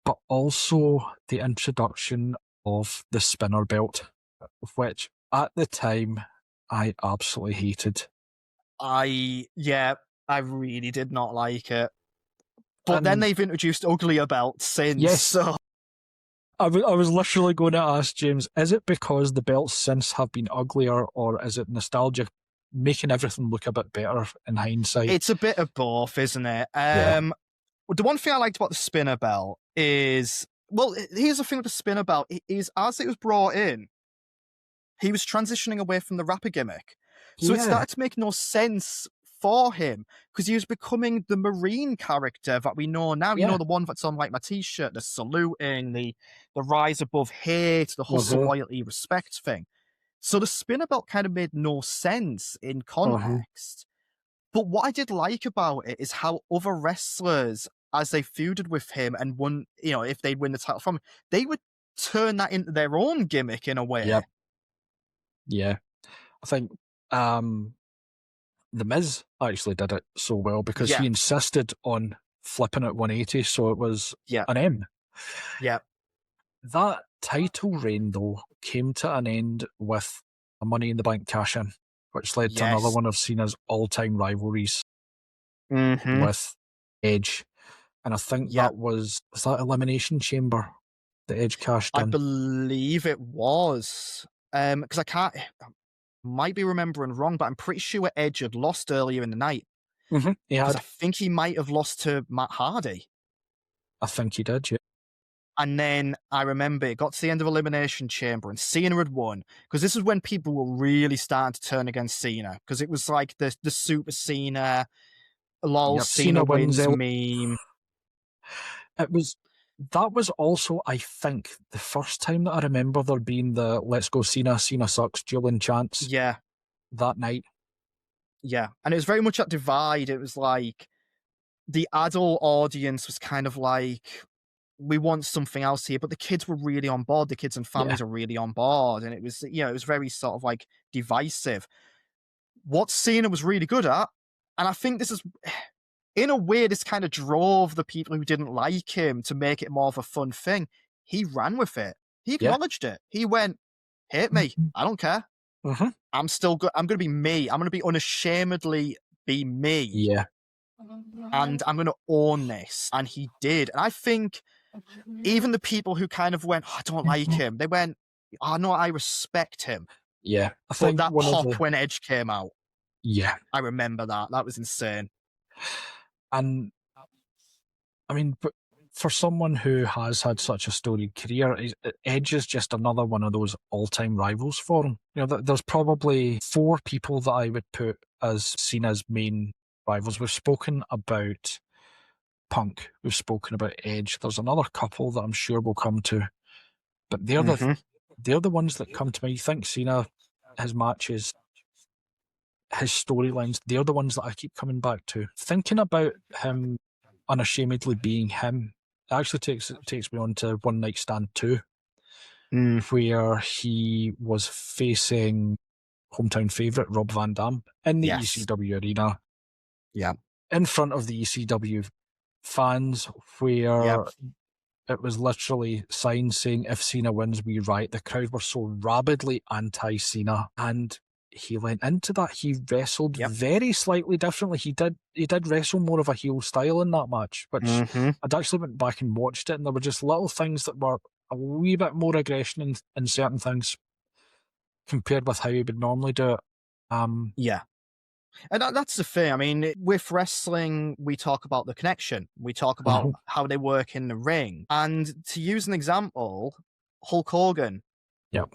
But also the introduction of the spinner belt, which at the time I absolutely hated. I really did not like it. But then they've introduced uglier belts since. Yes. So. I was literally going to ask James, is it because the belts since have been uglier, or is it nostalgia making everything look a bit better in hindsight? It's a bit of both, isn't it? The one thing I liked about the spinner belt is, here's the thing with the spinner belt, is as it was brought in, he was transitioning away from the rapper gimmick. So it started to make no sense for him, because he was becoming the Marine character that we know now. You know, the one that's on my t-shirt, the saluting, the rise above hate, the hustle, loyalty, respect thing. So the spinner belt kind of made no sense in context. But what I did like about it is how other wrestlers, as they feuded with him and won, if they'd win the title from him, they would turn that into their own gimmick in a way. Yep. Yeah. I think The Miz actually did it so well because he insisted on flipping at 180, so it was an M. Yeah. That title reign, though, came to an end with a Money in the Bank cash-in, which led to another one of Cena's all-time rivalries with Edge. And I think that was that Elimination Chamber that Edge cashed in? I believe it was. Because I might be remembering wrong, but I'm pretty sure Edge had lost earlier in the night. Mm-hmm. He Because had. I think he might have lost to Matt Hardy. I think he did, yeah. And then I remember it got to the end of Elimination Chamber and Cena had won, because this is when people were really starting to turn against Cena, because it was like the Super Cena, lol, Yep, Cena Cena wins wins meme. That was also, I think, the first time that I remember there being the "Let's Go Cena, Cena Sucks" dueling chants Yeah, that night. yeah. And it was very much at Divide. It was like the adult audience was kind of like, we want something else here, but the kids were really on board. The kids and families are really on board. And it was, you know, it was very sort of like divisive. What Cena was really good at, and I think this is, in a way, this kind of drove the people who didn't like him to make it more of a fun thing. He ran with it. He acknowledged it. He went, hate me. I don't care. Mm-hmm. I'm still good. I'm going to be me. I'm going to be unashamedly be me. Yeah. And I'm going to own this. And he did. And I think even the people who kind of went, oh, I don't like him, they went, oh, no, I respect him. Yeah. I But think that pop when Edge came out. Yeah. I remember that. That was insane. And I mean, but for someone who has had such a storied career, Edge is just another one of those all-time rivals for him. You know, there's probably 4 people that I would put as Cena's main rivals. We've spoken about Punk. We've spoken about Edge. There's another couple that I'm sure we'll come to, but they're the ones that come to me. You think Cena, his matches, his storylines, they're the ones that I keep coming back to. Thinking about him unashamedly being him, it actually takes me on to One Night Stand 2, where he was facing hometown favourite Rob Van Dam in the ECW arena. Yeah. In front of the ECW fans, where it was literally signs saying, if Cena wins, we riot. The crowd were so rabidly anti-Cena, and he went into that. He wrestled very slightly differently. He did wrestle more of a heel style in that match, which I'd actually went back and watched it, and there were just little things that were a wee bit more aggression in certain things compared with how he would normally do it. And that's the thing. I mean, with wrestling, we talk about the connection. We talk about how they work in the ring. And to use an example, Hulk Hogan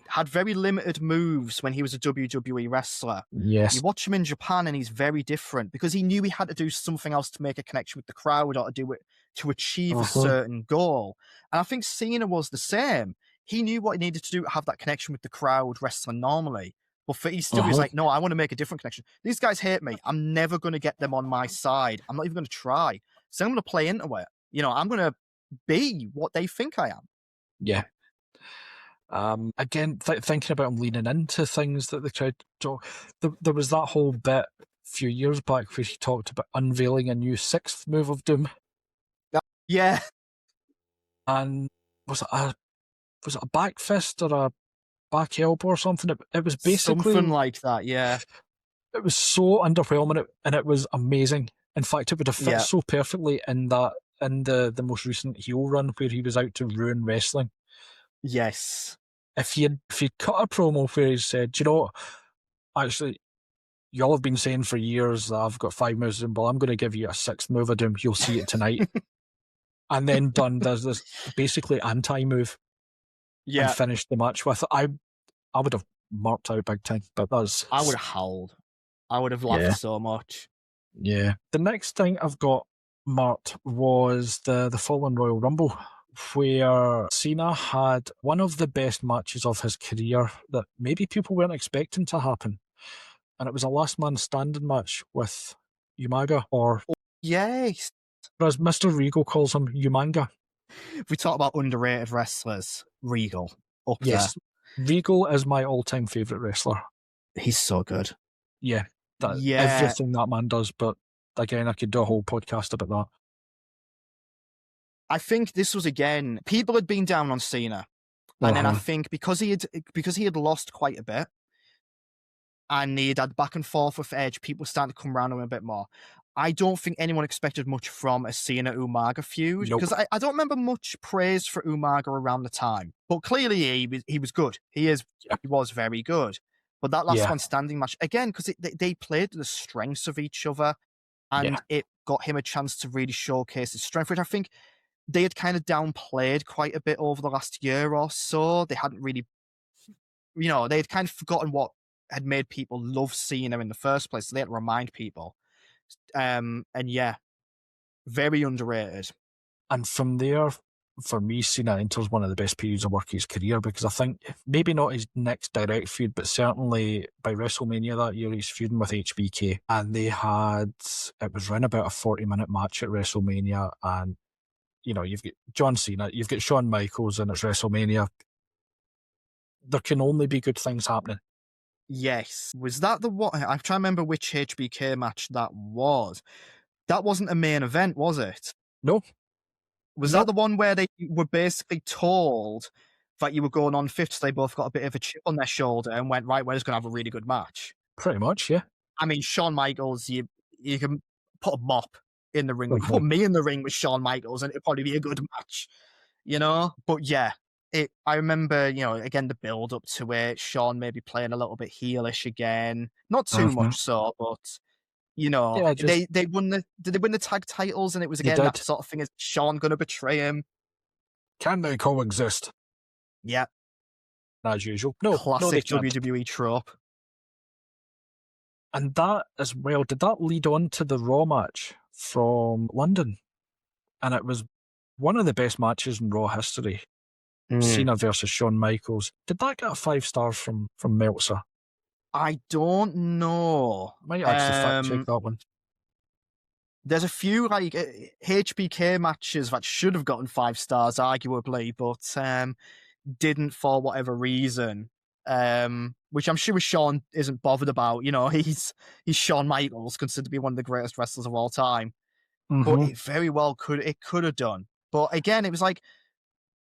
had very limited moves when he was a WWE wrestler. Yes. You watch him in Japan and he's very different, because he knew he had to do something else to make a connection with the crowd, or to do it to achieve a certain goal. And I think Cena was the same. He knew what he needed to do to have that connection with the crowd wrestling normally. But he still was like, no, I want to make a different connection. These guys hate me. I'm never going to get them on my side. I'm not even going to try. So I'm going to play into it. You know, I'm going to be what they think I am. Yeah. Again, thinking about him leaning into things that the crowd talk. There was that whole bit a few years back where he talked about unveiling a new 6th move of Doom. Yeah. And was it a back fist or a back elbow or something? It was basically something like that. Yeah. It was so underwhelming, and it was amazing. In fact, it would have fit so perfectly in the most recent heel run where he was out to ruin wrestling. Yes. If he'd cut a promo where he said, you know, actually, y'all have been saying for years that I've got 5 moves in, but I'm going to give you a 6th move of Doom. You'll see it tonight. And then does this basically anti-move. And finished the match with. I would have marked out big time, but I would have howled. I would have laughed so much. Yeah. The next thing I've got marked was the Fallen Royal Rumble, where Cena had one of the best matches of his career that maybe people weren't expecting to happen. And it was a last man standing match with Umaga, or yes, as Mr. Regal calls him, Umaga. If we talk about underrated wrestlers, Regal up there. Regal is my all-time favourite wrestler. He's so good. Yeah. Everything that man does, but again, I could do a whole podcast about that. I think this was, again, people had been down on Cena. And then I think because he had lost quite a bit, and he had back and forth with Edge, people were starting to come around him a bit more. I don't think anyone expected much from a Cena-Umaga feud, because I don't remember much praise for Umaga around the time. But clearly he was good. He was very good. But that last one standing match, again, because they played the strengths of each other. and it got him a chance to really showcase his strength, which I think they had kind of downplayed quite a bit over the last year or so. They hadn't really, they had kind of forgotten what had made people love Cena in the first place, so they had to remind people. And yeah, very underrated. And from there, for me, Cena enters one of the best periods of work of his career, because I think maybe not his next direct feud, but certainly by WrestleMania that year, he's feuding with HBK. And it was around about a 40-minute match at WrestleMania. And, you've got John Cena, you've got Shawn Michaels, and it's WrestleMania. There can only be good things happening. Yes. Was that the one? I'm trying to remember which HBK match that was. That wasn't a main event, was it? No. Was that the one where they were basically told that you were going on fifth, so they both got a bit of a chip on their shoulder and went, right, we're just going to have a really good match? Pretty much, yeah. I mean, Shawn Michaels, you can put a mop in the ring. You can put me in the ring with Shawn Michaels and it'd probably be a good match, But yeah, I remember, again, the build up to it, Shawn maybe playing a little bit heelish again. Not too much so, but... they won did they win the tag titles? And it was again that sort of thing, is Shawn going to betray him? Can they coexist? Yeah. As usual. No, classic WWE trope. And that as well, did that lead on to the Raw match from London? And it was one of the best matches in Raw history. Cena versus Shawn Michaels. Did that get a 5 stars from Meltzer? I don't know. Might actually fact check that one. There's a few HBK matches that should have gotten 5 stars, arguably, but didn't for whatever reason. Which I'm sure Shawn isn't bothered about. He's Shawn Michaels, considered to be one of the greatest wrestlers of all time. But it very well could have done. But again, it was like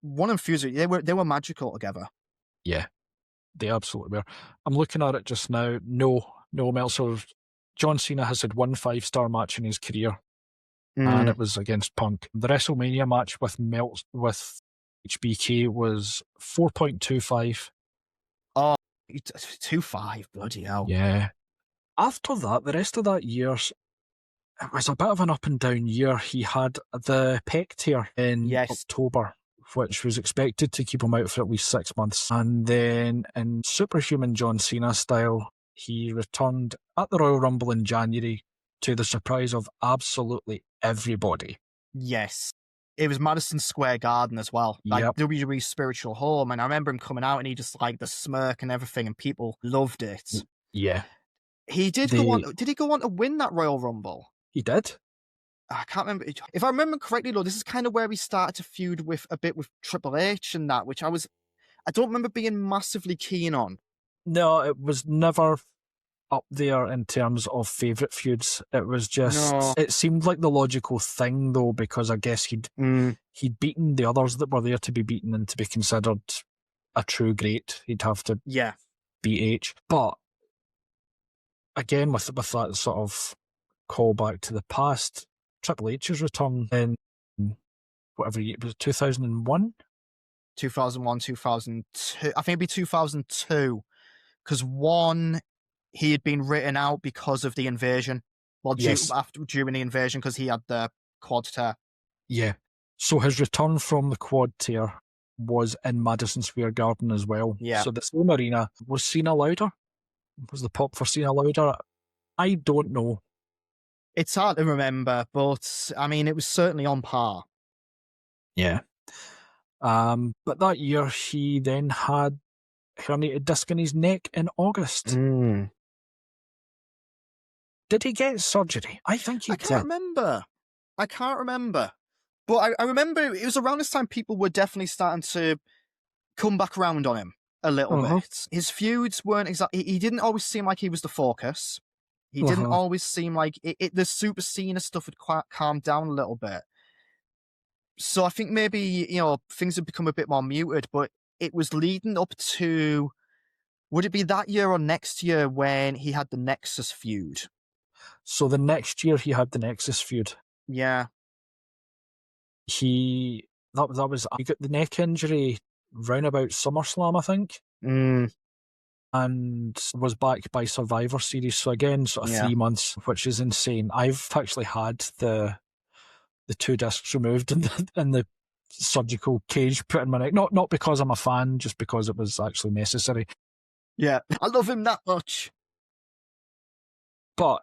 one of Feuds. They were magical together. Yeah. They absolutely were. I'm looking at it just now. No, Meltzer. John Cena has had 1 5-star match in his career, and it was against Punk. The WrestleMania match with HBK was 4.25. Oh, 2.5, bloody hell. Yeah. After that, the rest of that year, it was a bit of an up and down year. He had the pec tear in October, which was expected to keep him out for at least 6 months. And then in superhuman John Cena style, he returned at the Royal Rumble in January to the surprise of absolutely everybody. Yes. It was Madison Square Garden as well. Like WWE's spiritual home. And I remember him coming out and he just the smirk and everything, and people loved it. Yeah. He did go on. Did he go on to win that Royal Rumble? He did. I can't remember. If I remember correctly, though, this is kind of where he started to feud with Triple H and that, which I don't remember being massively keen on. No, it was never up there in terms of favourite feuds. It was just, it seemed like the logical thing, though, because I guess he'd beaten the others that were there to be beaten and to be considered a true great. He'd have to beat H. But again, with that sort of callback to the past, Triple H's return in whatever year, was it 2001? 2001, 2002. I think it'd be 2002. Because one, he had been written out because of the invasion. Well, during the invasion, because he had the quad tear. Yeah. So his return from the quad tear was in Madison Square Garden as well. Yeah. So the same arena. Was Cena louder? Was the pop for Cena louder? I don't know. It's hard to remember, but I mean, it was certainly on par. Yeah. But that year, he then had herniated disc in his neck in August. Did he get surgery? I think he did. I can't remember. But I remember it was around this time people were definitely starting to come back around on him a little bit. His feuds weren't exactly... He didn't always seem like he was the focus. He didn't always seem like... the Super Cena stuff had quite calmed down a little bit. So I think maybe, things had become a bit more muted, but it was leading up to... Would it be that year or next year when he had the Nexus feud? So the next year he had the Nexus feud. Yeah. He got the neck injury round about SummerSlam, I think. and was backed by Survivor Series. So again, sort of 3 months, which is insane. I've actually had the 2 discs removed and the surgical cage put in my neck. Not because I'm a fan, just because it was actually necessary. Yeah, I love him that much. But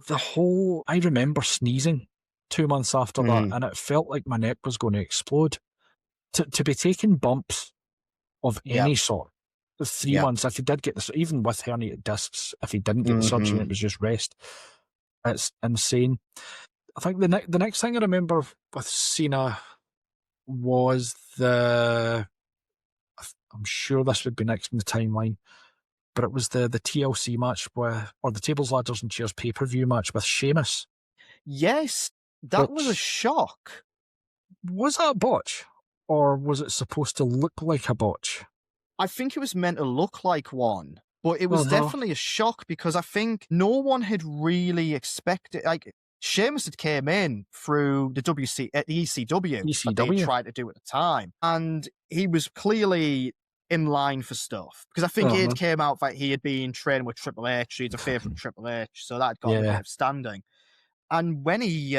I remember sneezing 2 months after that, and it felt like my neck was going to explode. To be taking bumps of any sort, 3 months, if he did get this, even with herniated discs, if he didn't get the surgery, it was just rest. It's insane. I think the next thing I remember with Cena was I'm sure this would be next in the timeline, but it was the TLC match or the Tables, Ladders and Chairs pay-per-view match with Sheamus. Yes, that was a shock. Was that a botch? Or was it supposed to look like a botch? I think it was meant to look like one, but it was definitely a shock because I think no one had really expected, like, Sheamus had came in through the ECW that they tried to do at the time, and he was clearly in line for stuff because I think it came out that he had been training with Triple H. He's a favourite of Triple H, so that got a bit of standing. And when he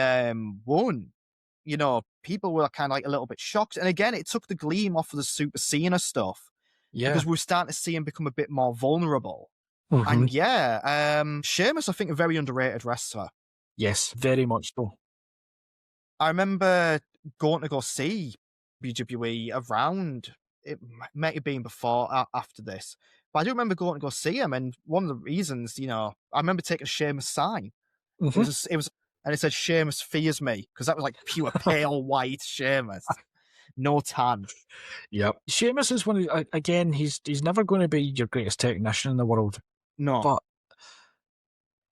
won, you know, people were kind of like a little bit shocked. And again, it took the gleam off of the Super Cena stuff because we were starting to see him become a bit more vulnerable. And Sheamus, I think, a very underrated wrestler. Yes, very much so. I remember going to go see WWE around, it might have been before, after this, but I do remember going to go see him. And one of the reasons, you know, I remember taking a Sheamus sign. It was, and it said Sheamus fears me because that was like pure pale white Sheamus, no tan. Yep. Sheamus is one of, again, he's never going to be your greatest technician in the world. No. But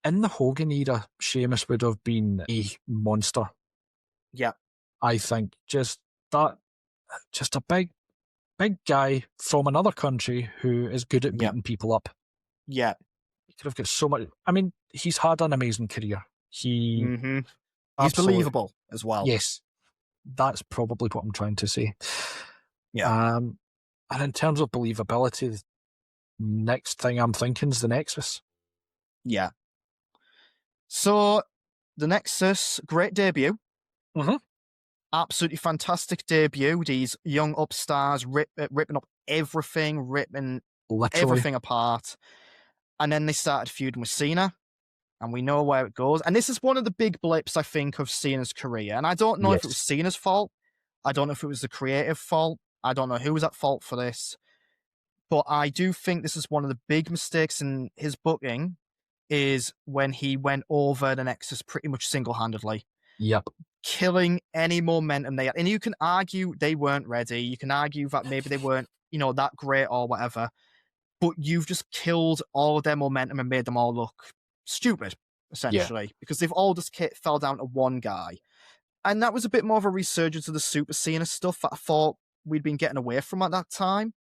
in the Hogan era, Sheamus would have been a monster. Yeah. I think just a big guy from another country who is good at beating people up. Yeah. He could have got so much. I mean, he's had an amazing career. He's believable as well. Yes. That's probably what I'm trying to say. Yeah. And in terms of believability, the next thing I'm thinking is the Nexus. Yeah. So, the Nexus, great debut. Absolutely fantastic debut. These young upstarts ripping up everything, ripping everything apart. And then they started feuding with Cena. And we know where it goes. And this is one of the big blips, I think, of Cena's career. And I don't know if it was Cena's fault. I don't know if it was the creative fault. I don't know who was at fault for this. But I do think this is one of the big mistakes in his booking is when he went over the Nexus pretty much single-handedly. Yep. Killing any momentum they had. And you can argue they weren't ready. You can argue that maybe they weren't, you know, that great or whatever. But you've just killed all of their momentum and made them all look stupid, essentially, because they've all just fell down to one guy. And that was a bit more of a resurgence of the Super Cena stuff that I thought we'd been getting away from at that time.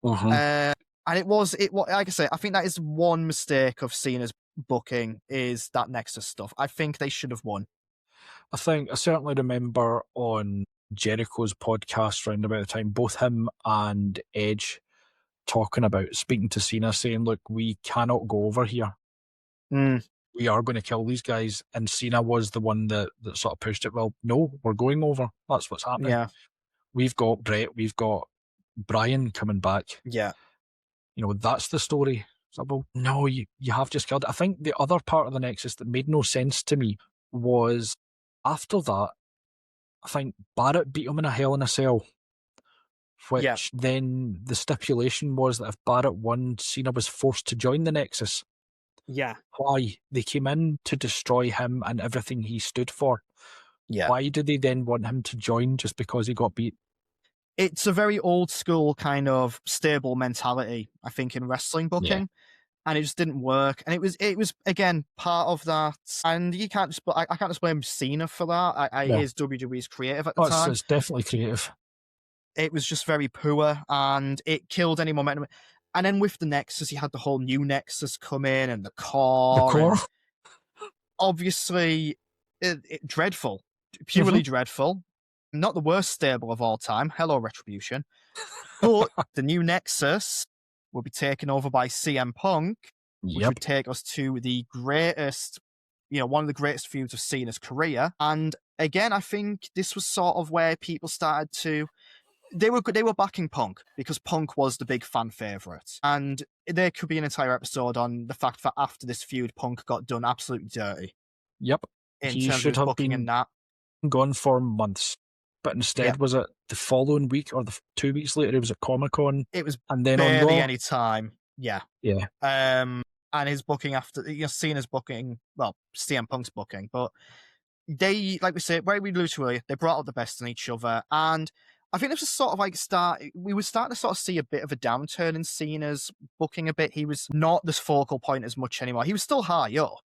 And it was, like I say, I think that is one mistake of Cena's booking is that Nexus stuff. I think they should have won. I certainly remember on Jericho's podcast around about the time, both him and Edge talking about speaking to Cena, saying, look, we cannot go over here. We are going to kill these guys. And Cena was the one that sort of pushed it. Well, no, we're going over. That's what's happening. Yeah. We've got Brett, we've got Brian coming back. Yeah. You know, that's the story. So, well, no, you have just killed it. I think the other part of the Nexus that made no sense to me was after that, I think Barrett beat him in a Hell in a Cell, which then the stipulation was that if Barrett won, Cena was forced to join the Nexus. Yeah. Why? They came in to destroy him and everything he stood for. Yeah. Why did they then want him to join just because he got beat? It's a very old school kind of stable mentality, I think, in wrestling booking. Yeah. And it just didn't work. And it was again part of that. And you can't just I can't just blame Cena for that. It is WWE's creative at the time. It's definitely creative. It was just very poor and it killed any momentum. And then with the Nexus, you had the whole new Nexus come in and the core. The core? Obviously, dreadful. Purely dreadful. Not the worst stable of all time. Hello, Retribution. But the new Nexus, would be taken over by CM Punk, which Yep. would take us to the greatest, one of the greatest feuds of Cena's career. And again, I think this was sort of where people started to. They were backing Punk because Punk was the big fan favorite, and there could be an entire episode on the fact that after this feud, Punk got done absolutely dirty. Yep. In He terms should of his have booking been and that. gone for months, but instead was it the following week or the 2 weeks later? It was at Comic-Con. It was and then barely on Raw. any time. Yeah. Yeah. And his booking after, Cena's booking, well, CM Punk's booking, but they, like we said, where we alluded to earlier, they brought out the best in each other. And I think this was sort of like we were starting to sort of see a bit of a downturn in Cena's booking a bit. He was not this focal point as much anymore. He was still high up.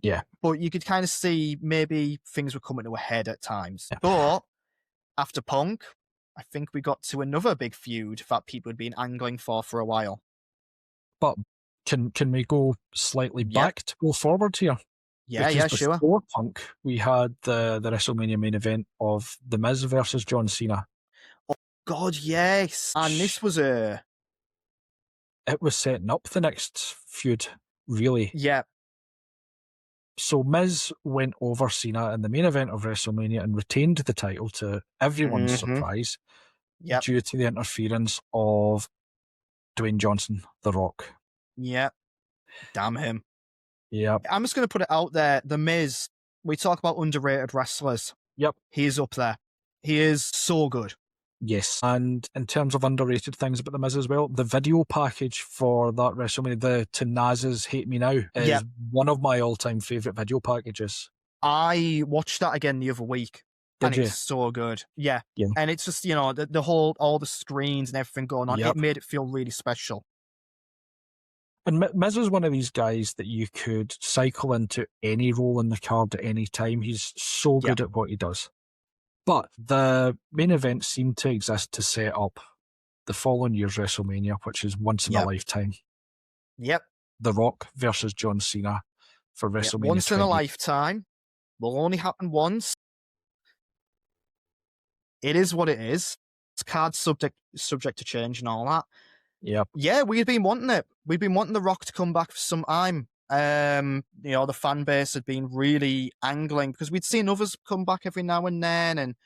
Yeah. But you could kind of see maybe things were coming to a head at times. Yeah. But after Punk, I think we got to another big feud that people had been angling for a while. But can we go slightly back to go forward here? Yeah, sure. Before Punk, we had the WrestleMania main event of The Miz versus John Cena. Oh, God, yes. And this was It was setting up the next feud, really. Yeah. So Miz went over Cena in the main event of WrestleMania and retained the title to everyone's surprise due to the interference of Dwayne Johnson, The Rock. Yeah. Damn him. Yeah. I'm just going to put it out there. The Miz, we talk about underrated wrestlers. Yep. He is up there. He is so good. Yes. And in terms of underrated things about The Miz as well, the video package for that WrestleMania, the To Naz's Hate Me Now, is one of my all-time favourite video packages. I watched that again the other week. Did you? It's so good. Yeah. Yeah. And it's just, the whole, all the screens and everything going on, it made it feel really special. And Miz is one of these guys that you could cycle into any role in the card at any time. He's so good at what he does. But the main event seemed to exist to set up the following year's WrestleMania, which is once in a lifetime. Yep. The Rock versus John Cena for WrestleMania. Once 20. in a lifetime. Will only happen once. It is what it is. It's card subject to change and all that. Yep. Yeah, we've been wanting it. We've been wanting The Rock to come back for some time. The fan base had been really angling because we'd seen others come back every now and then, and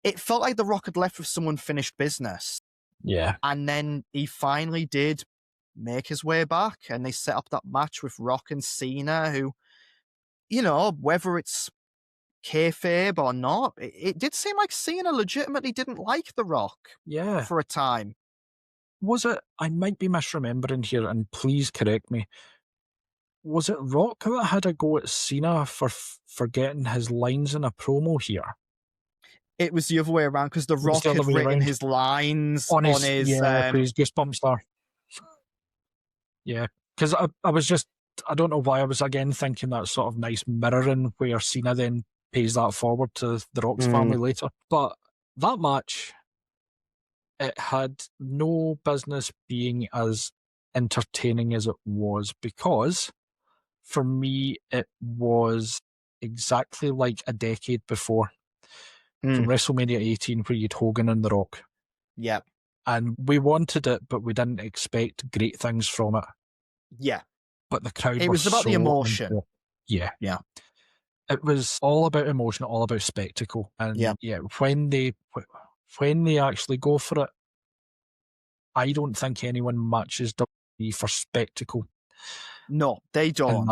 it felt like The Rock had left with some unfinished business. Yeah. And then he finally did make his way back, and they set up that match with Rock and Cena, who, whether it's kayfabe or not, it did seem like Cena legitimately didn't like The Rock for a time. Was it, I might be misremembering here, and please correct me, was it Rock that had a go at Cena for forgetting his lines in a promo here? It was the other way around, because The Rock had written his lines on his Goosebumps star. Yeah, because I was just, I don't know why, I was again thinking that sort of nice mirroring where Cena then pays that forward to The Rock's family later. But that match, it had no business being as entertaining as it was, because for me it was exactly like a decade before, from WrestleMania 18, where you'd Hogan and The Rock. Yeah. And we wanted it, but we didn't expect great things from it. Yeah. But the crowd, it was about the emotion. Yeah. It was all about emotion, all about spectacle. And when they actually go for it, I don't think anyone matches WWE for spectacle. No, they don't.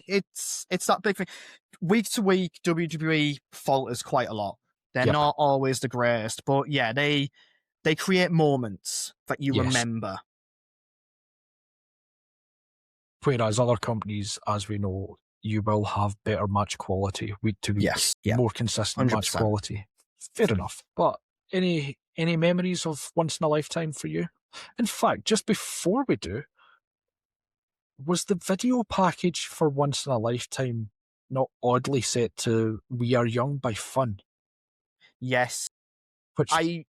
It's that big thing. Week to week, WWE falters quite a lot. They're not always the greatest, but they create moments that you remember. Whereas other companies, as we know, you will have better match quality week to week, more consistent 100%. Match quality. Fair enough. But any memories of once in a lifetime for you? In fact, just before we do, was the video package for Once in a Lifetime not oddly set to We Are Young by Fun? Yes. It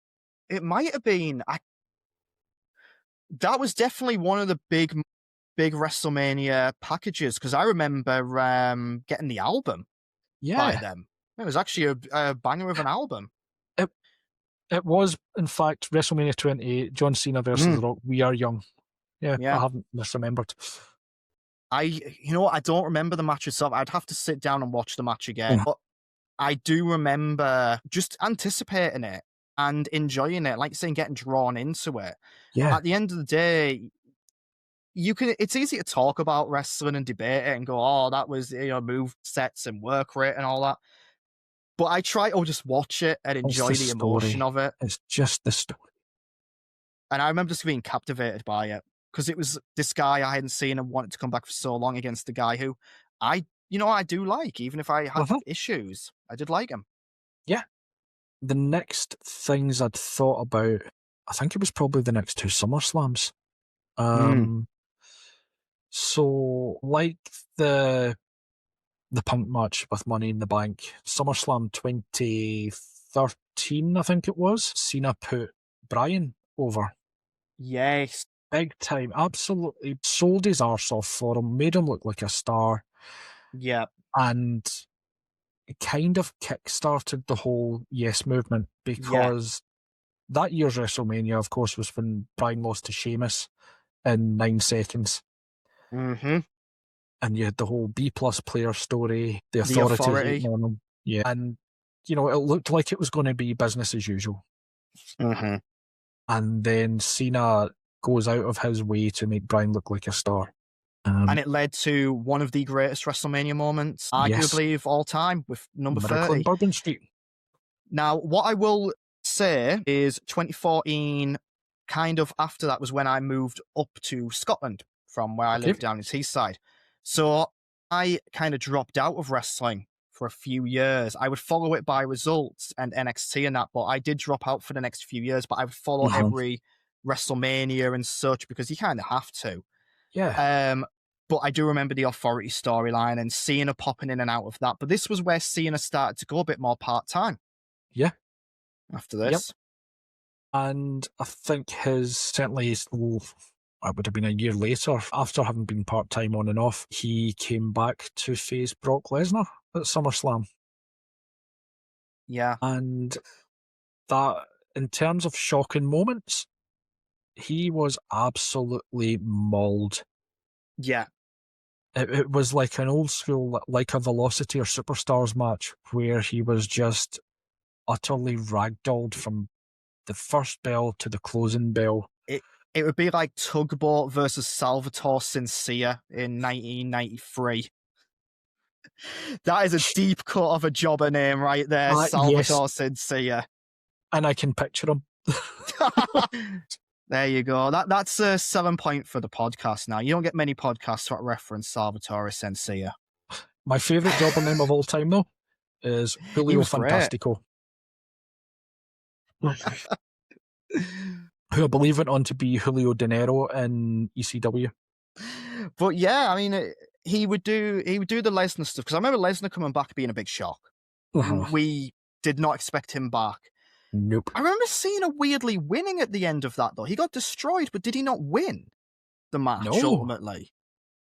might have been. That was definitely one of the big WrestleMania packages, because I remember getting the album by them. It was actually a banger of an album. It was, in fact, WrestleMania 28, John Cena versus The Rock, We Are Young. Yeah, Yeah. I haven't misremembered. I don't remember the match itself. I'd have to sit down and watch the match again. But I do remember just anticipating it and enjoying it, like saying, getting drawn into it. Yeah. At the end of the day, it's easy to talk about wrestling and debate it and go, oh, that was, move sets and work rate and all that. But I try to just watch it and enjoy the emotion of it. It's just the story. And I remember just being captivated by it because it was this guy I hadn't seen and wanted to come back for so long against the guy who I do like, even if I had issues. I did like him. Yeah. The next things I'd thought about, I think it was probably the next 2 SummerSlams. So, like the Punk match with Money in the Bank, SummerSlam 2013, I think it was, Cena put Bryan over. Yes. Big time. Absolutely sold his arse off for him, made him look like a star. Yeah. And it kind of kick-started the whole Yes movement because that year's WrestleMania, of course, was when Bryan lost to Sheamus in 9 seconds. Mm-hmm. And you had the whole B-plus player story, the authority. Hating on him. Yeah. And, it looked like it was going to be business as usual. Mm-hmm. And then Cena goes out of his way to make Bryan look like a star. And it led to one of the greatest WrestleMania moments, arguably of all time, with number Miracle 30. in Bourbon Street. Now, what I will say is 2014, kind of after that, was when I moved up to Scotland from where I lived down in Teesside. So I kind of dropped out of wrestling for a few years. I would follow it by results and NXT and that, but I did drop out for the next few years, but I would follow every WrestleMania and such because you kind of have to. Yeah. But I do remember the Authority storyline and Cena popping in and out of that. But this was where Cena started to go a bit more part-time. Yeah. After this. Yep. And I think certainly, it would have been a year later, after having been part-time on and off, he came back to face Brock Lesnar at SummerSlam. Yeah. And that, in terms of shocking moments, he was absolutely mauled. Yeah. It was like an old school, like a Velocity or Superstars match where he was just utterly ragdolled from the first bell to the closing bell. It would be like Tugboat versus Salvatore Sincere in 1993. That is a deep cut of a jobber name right there, Salvatore Sincere. And I can picture him. There you go. That's a 7 point for the podcast now. You don't get many podcasts that reference Salvatore Sincere. My favourite jobber name of all time, though, is Julio Fantastico. Who I believe went on to be Julio De Niro in ECW. But yeah, I mean, he would do the Lesnar stuff, because I remember Lesnar coming back being a big shock. We did not expect him back. Nope. I remember Cena weirdly winning at the end of that, though. He got destroyed, but did he not win the match ultimately?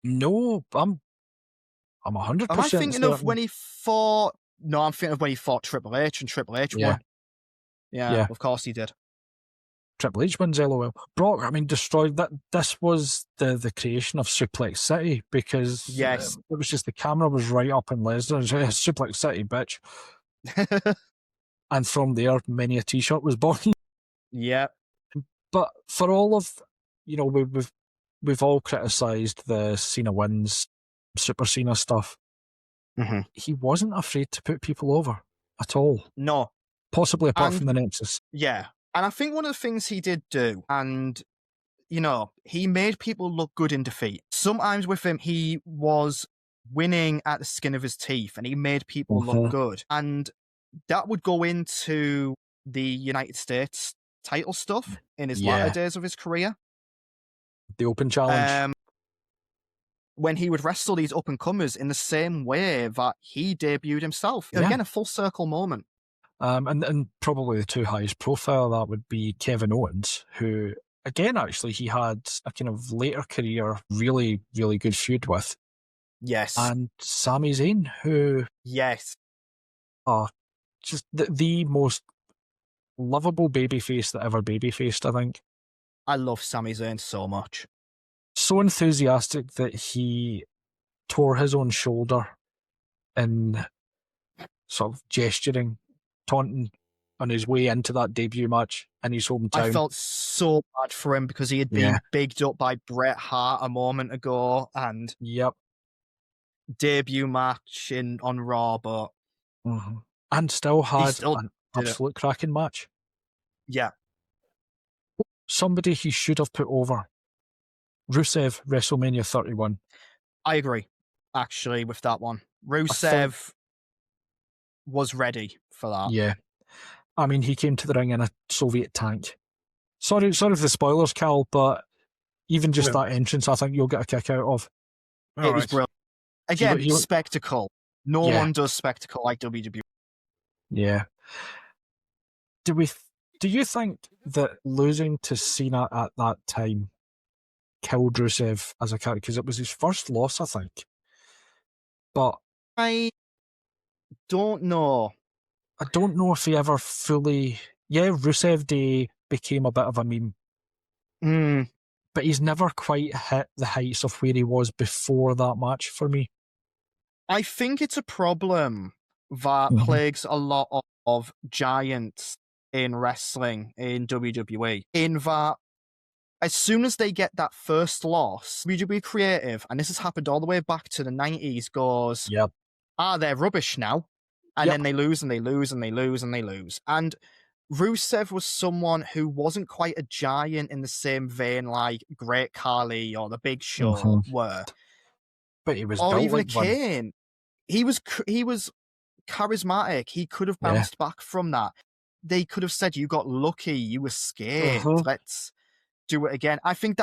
No, I'm 100%. Am I thinking of when he fought? No, I'm thinking of when he fought Triple H and Triple H won. Yeah, of course he did. Triple H wins, LOL. Brock, I mean, destroyed that. This was the creation of Suplex City, because it was just the camera was right up in Lesnar. Suplex City, bitch. And from there, many a t-shirt was born. Yeah. But for all of, we've all criticised the Cena wins, Super Cena stuff. He wasn't afraid to put people over at all. No. Possibly apart from the Nexus. Yeah. And I think one of the things he did do, and, he made people look good in defeat. Sometimes with him, he was winning at the skin of his teeth, and he made people look good. And that would go into the United States title stuff in his latter days of his career. The Open Challenge. When he would wrestle these up-and-comers in the same way that he debuted himself. Again, a full circle moment. And probably the two highest profile, that would be Kevin Owens, who, again, actually, he had a kind of later career really, really good feud with. Yes. And Sami Zayn, who... Yes. Just the most lovable babyface that ever babyfaced, I think. I love Sami Zayn so much. so enthusiastic that he tore his own shoulder in sort of gesturing, taunting on his way into that debut match in his hometown. I felt so bad for him because he had been bigged up by Bret Hart a moment ago and debut match on Raw, but and still had an did absolute cracking match. Yeah. Somebody he should have put over. Rusev, WrestleMania 31. I agree, actually, with that one. Rusev was ready for that. Yeah. I mean, he came to the ring in a Soviet tank. Sorry for the spoilers, Cal, but even just that entrance, I think you'll get a kick out of. It was brilliant. Again, spectacle. No one does spectacle like WWE. Yeah. Do you think that losing to Cena at that time killed Rusev as a character? Because it was his first loss, I think. But I don't know. I don't know if he ever fully... Yeah, Rusev Day became a bit of a meme. But he's never quite hit the heights of where he was before that match for me. I think it's a problem that plagues a lot of giants in wrestling in WWE, in that as soon as they get that first loss, WWE Creative, and this has happened all the way back to the 90s, goes, they're rubbish now. And then they lose and they lose and they lose and they lose. And Rusev was someone who wasn't quite a giant in the same vein like Great Khali or the Big Show were. But he was or built even like a Kane. He was charismatic. He could have bounced back from that. They could have said, you got lucky, you were scared, let's do it again. I think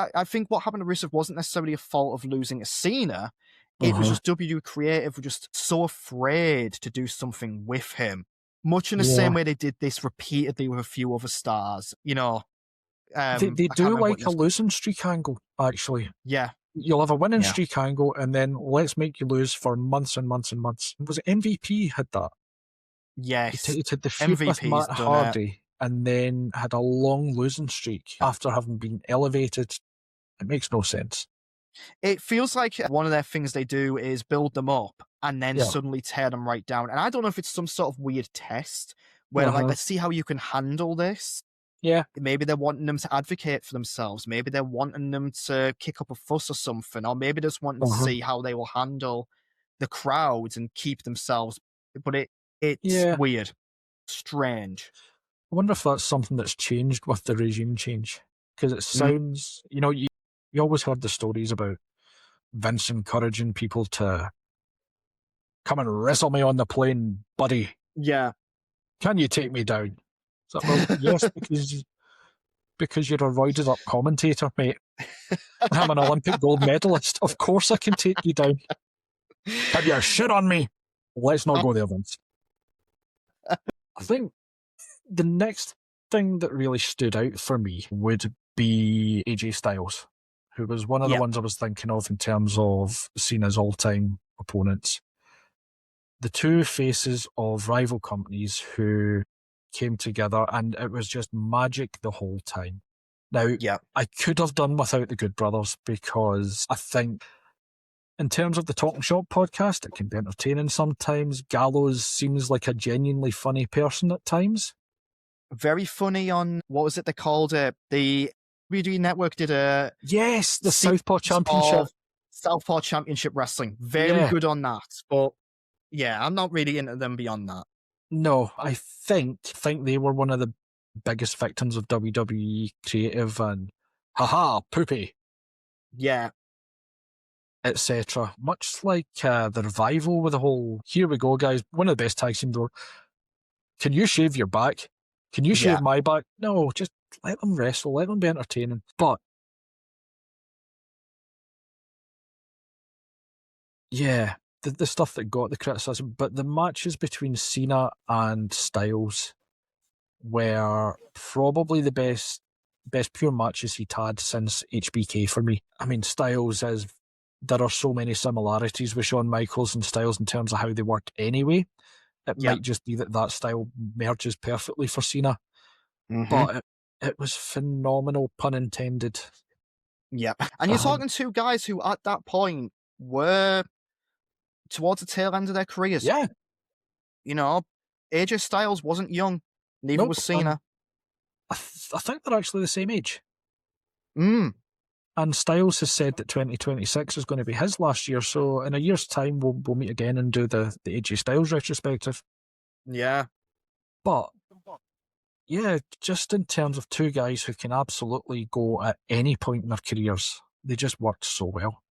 what happened to Rusev wasn't necessarily a fault of losing to Cena. It was just WWE Creative were just so afraid to do something with him. Much in the same way they did this repeatedly with a few other stars. You know, they do like a losing streak angle, actually. Yeah. You'll have a winning streak angle, and then let's make you lose for months and months and months. Was it MVP had that? Yes. He had the feud with Matt Hardy, and then had a long losing streak after having been elevated. It makes no sense. It feels like one of their things they do is build them up and then suddenly tear them right down. And I don't know if it's some sort of weird test where like, let's see how you can handle this. Yeah. Maybe they're wanting them to advocate for themselves. Maybe they're wanting them to kick up a fuss or something. Or maybe they're just wanting to see how they will handle the crowds and keep themselves. But it's weird. Strange. I wonder if that's something that's changed with the regime change. Because it sounds, you know, you always heard the stories about Vince encouraging people to come and wrestle me on the plane, buddy. Yeah. Can you take me down? So, well, yes, because you're a roided up commentator, mate. I'm an Olympic gold medalist. Of course I can take you down. Have your shit on me. Let's not go there, Vince. I think the next thing that really stood out for me would be AJ Styles, who was one of the ones I was thinking of in terms of Cena's all-time opponents. The two faces of rival companies who came together, and it was just magic the whole time. Now, I could have done without the Good Brothers, because I think in terms of the Talking Shop podcast, it can be entertaining sometimes. Gallows seems like a genuinely funny person at times. Very funny on, what was it they called it? The WWE Network did a... Yes, the Southpaw Championship. Southpaw Championship Wrestling. Very good on that. But yeah, I'm not really into them beyond that. No, I think they were one of the biggest victims of WWE Creative and haha, poopy. Yeah. Etc. Much like the Revival with the whole, here we go, guys, one of the best tag team though. Can you shave your back? Can you shave my back? No, just let them wrestle, let them be entertaining. But yeah, the stuff that got the criticism, but the matches between Cena and Styles were probably the best pure matches he'd had since HBK for me. I mean, Styles is... There are so many similarities with Shawn Michaels and Styles in terms of how they work anyway. It might just be that style merges perfectly for Cena. But it was phenomenal, pun intended. Yep. And you're talking two guys who at that point were towards the tail end of their careers. Yeah. You know, AJ Styles wasn't young. Neither Nope. was Cena. I think they're actually the same age. Mm. And Styles has said that 2026 is going to be his last year, so in a year's time we'll meet again and do the AJ Styles retrospective. Yeah. But yeah, just in terms of two guys who can absolutely go at any point in their careers, they just worked so well.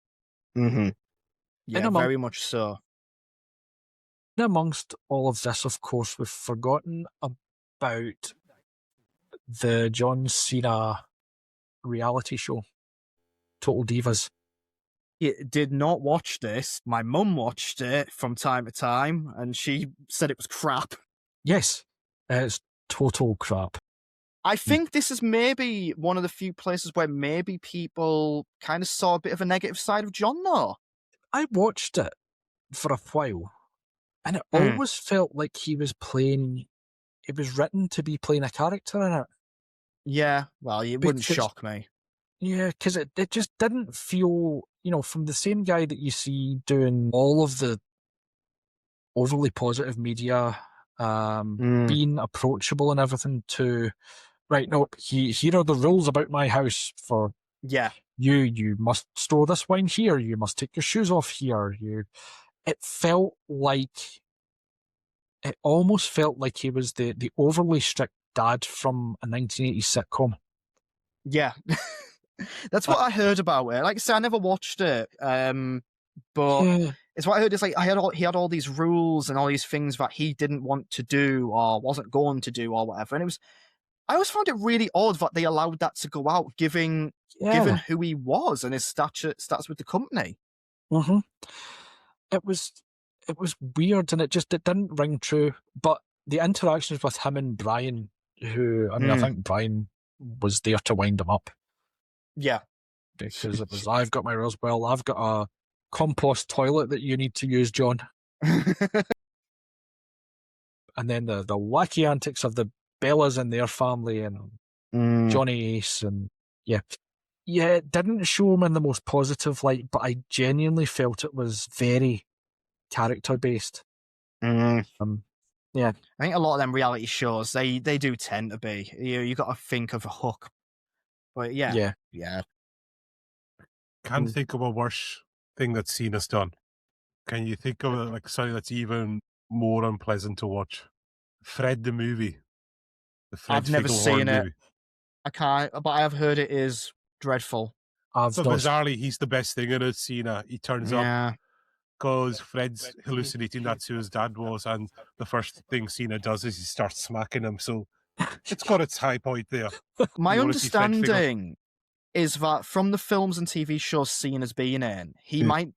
Mm-hmm. Yeah, among- very much so. And amongst all of this, of course, we've forgotten about the John Cena reality show, Total Divas. Did not watch this. My mum watched it from time to time, and she said it was crap. Yes, it's total crap. I think this is maybe one of the few places where maybe people kind of saw a bit of a negative side of John, though. I watched it for a while, and it always felt like he was playing... It was written to be playing a character in it. Yeah, well, it wouldn't shock me. Yeah, because it just didn't feel, from the same guy that you see doing all of the overly positive media, being approachable and everything, to, right, no, here are the rules about my house for you must store this wine here, you must take your shoes off here. It almost felt like he was the overly strict dad from a 1980s sitcom. Yeah. That's what I heard about it. Like I said, I never watched it. But it's what I heard. It's like he had all these rules and all these things that he didn't want to do or wasn't going to do or whatever. And I always found it really odd that they allowed that to go out, given who he was and his stats with the company. Mm-hmm. It was weird, and it didn't ring true. But the interactions with him and Brian, who, I think Brian was there to wind him up. Yeah. Because it was, I've got my rules. Well, I've got a compost toilet that you need to use, John. And then the wacky antics of the Bellas and their family and Johnny Ace, and yeah, it didn't show him in the most positive light, but I genuinely felt it was very character based. Yeah, I think a lot of them reality shows they do tend to be. You got to think of a hook, but yeah. Can't think of a worse thing that Cena's done. Can you think of like something that's even more unpleasant to watch? Fred the movie. I've never seen it. Movie. I can't, but I have heard it is dreadful. So bizarrely, he's the best thing in it. Cena, he turns up because Fred's hallucinating that's who his dad was, and the first thing Cena does is he starts smacking him. So it's got its high point there. My understanding is that from the films and TV shows Cena's been in,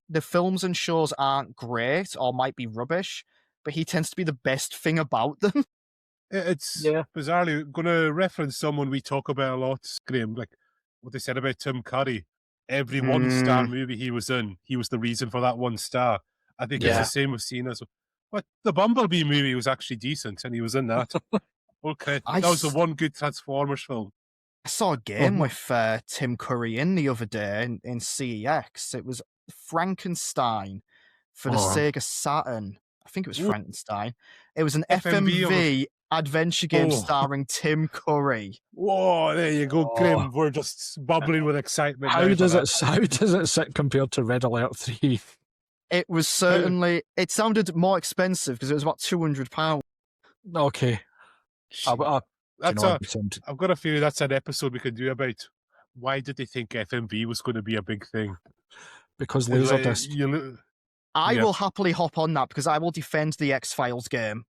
the films and shows aren't great or might be rubbish, but he tends to be the best thing about them. It's bizarrely going to reference someone we talk about a lot, Graeme, like what they said about Tim Curry. Every one-star movie he was in, he was the reason for that 1 star. I think it's the same with Cena. But the Bumblebee movie was actually decent, and he was in that. Okay, that was the one good Transformers film. I saw a game with Tim Curry in the other day in CEX. It was Frankenstein for the Sega Saturn. I think it was Frankenstein. It was an FMV adventure game starring Tim Curry. Whoa, there you go, Graeme. We're just bubbling with excitement. How does it sit compared to Red Alert 3? It was certainly... It sounded more expensive because it was about £200. Okay. I've got a feeling that's an episode we could do about why did they think FMV was going to be a big thing? Because Laserdisc. I will happily hop on that because I will defend the X-Files game.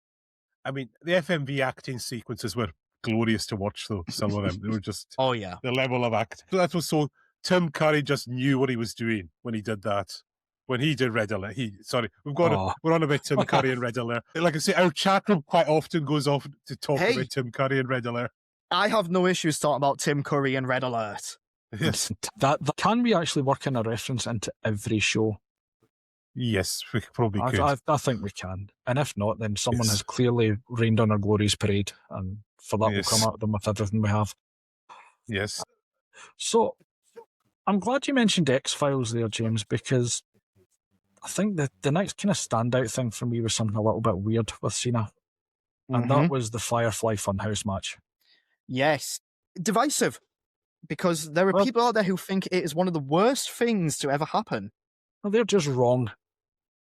I mean, the FMV acting sequences were glorious to watch, though. Some of them, they were just the level of act. That was so. Tim Curry just knew what he was doing when he did that. When he did Red Alert, we're on about Tim Curry and Red Alert. Like I say, our chat room quite often goes off to talk about Tim Curry and Red Alert. I have no issues talking about Tim Curry and Red Alert. Yes, that can we actually work in a reference into every show? Yes, we probably could. I think we can. And if not, then someone has clearly rained on our glories parade. And for that, we'll come at them with everything we have. Yes. So, I'm glad you mentioned X-Files there, James, because I think the next kind of standout thing for me was something a little bit weird with Cena, and that was the Firefly Funhouse match. Yes. Divisive, because there are Well- people out there who think it is one of the worst things to ever happen. Well, they're just wrong.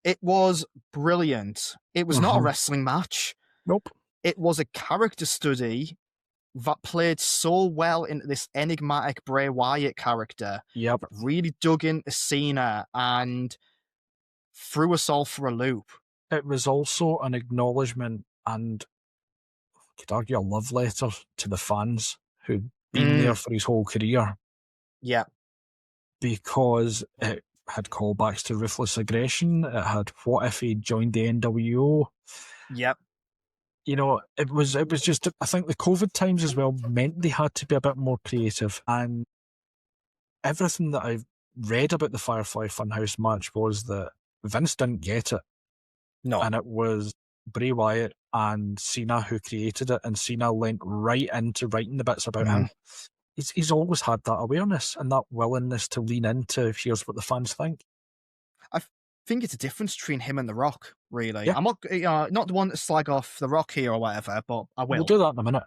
It was brilliant. It was not a wrestling match. Nope. It was a character study that played so well into this enigmatic Bray Wyatt character. Yep. Really dug into Cena and threw us all for a loop. It was also an acknowledgement and, I could argue, a love letter to the fans who'd been there for his whole career. Yeah. Because it had callbacks to Ruthless Aggression. It had what if he joined the NWO. Yep. You know, it was just, I think the COVID times as well meant they had to be a bit more creative. And everything that I've read about the Firefly Funhouse match was that Vince didn't get it. No. And it was Bray Wyatt and Cena who created it, and Cena went right into writing the bits about him. He's always had that awareness and that willingness to lean into here's what the fans think. I think it's a difference between him and The Rock, really. Yeah. I'm not the one to slag off The Rock here or whatever, but I will. We'll do that in a minute.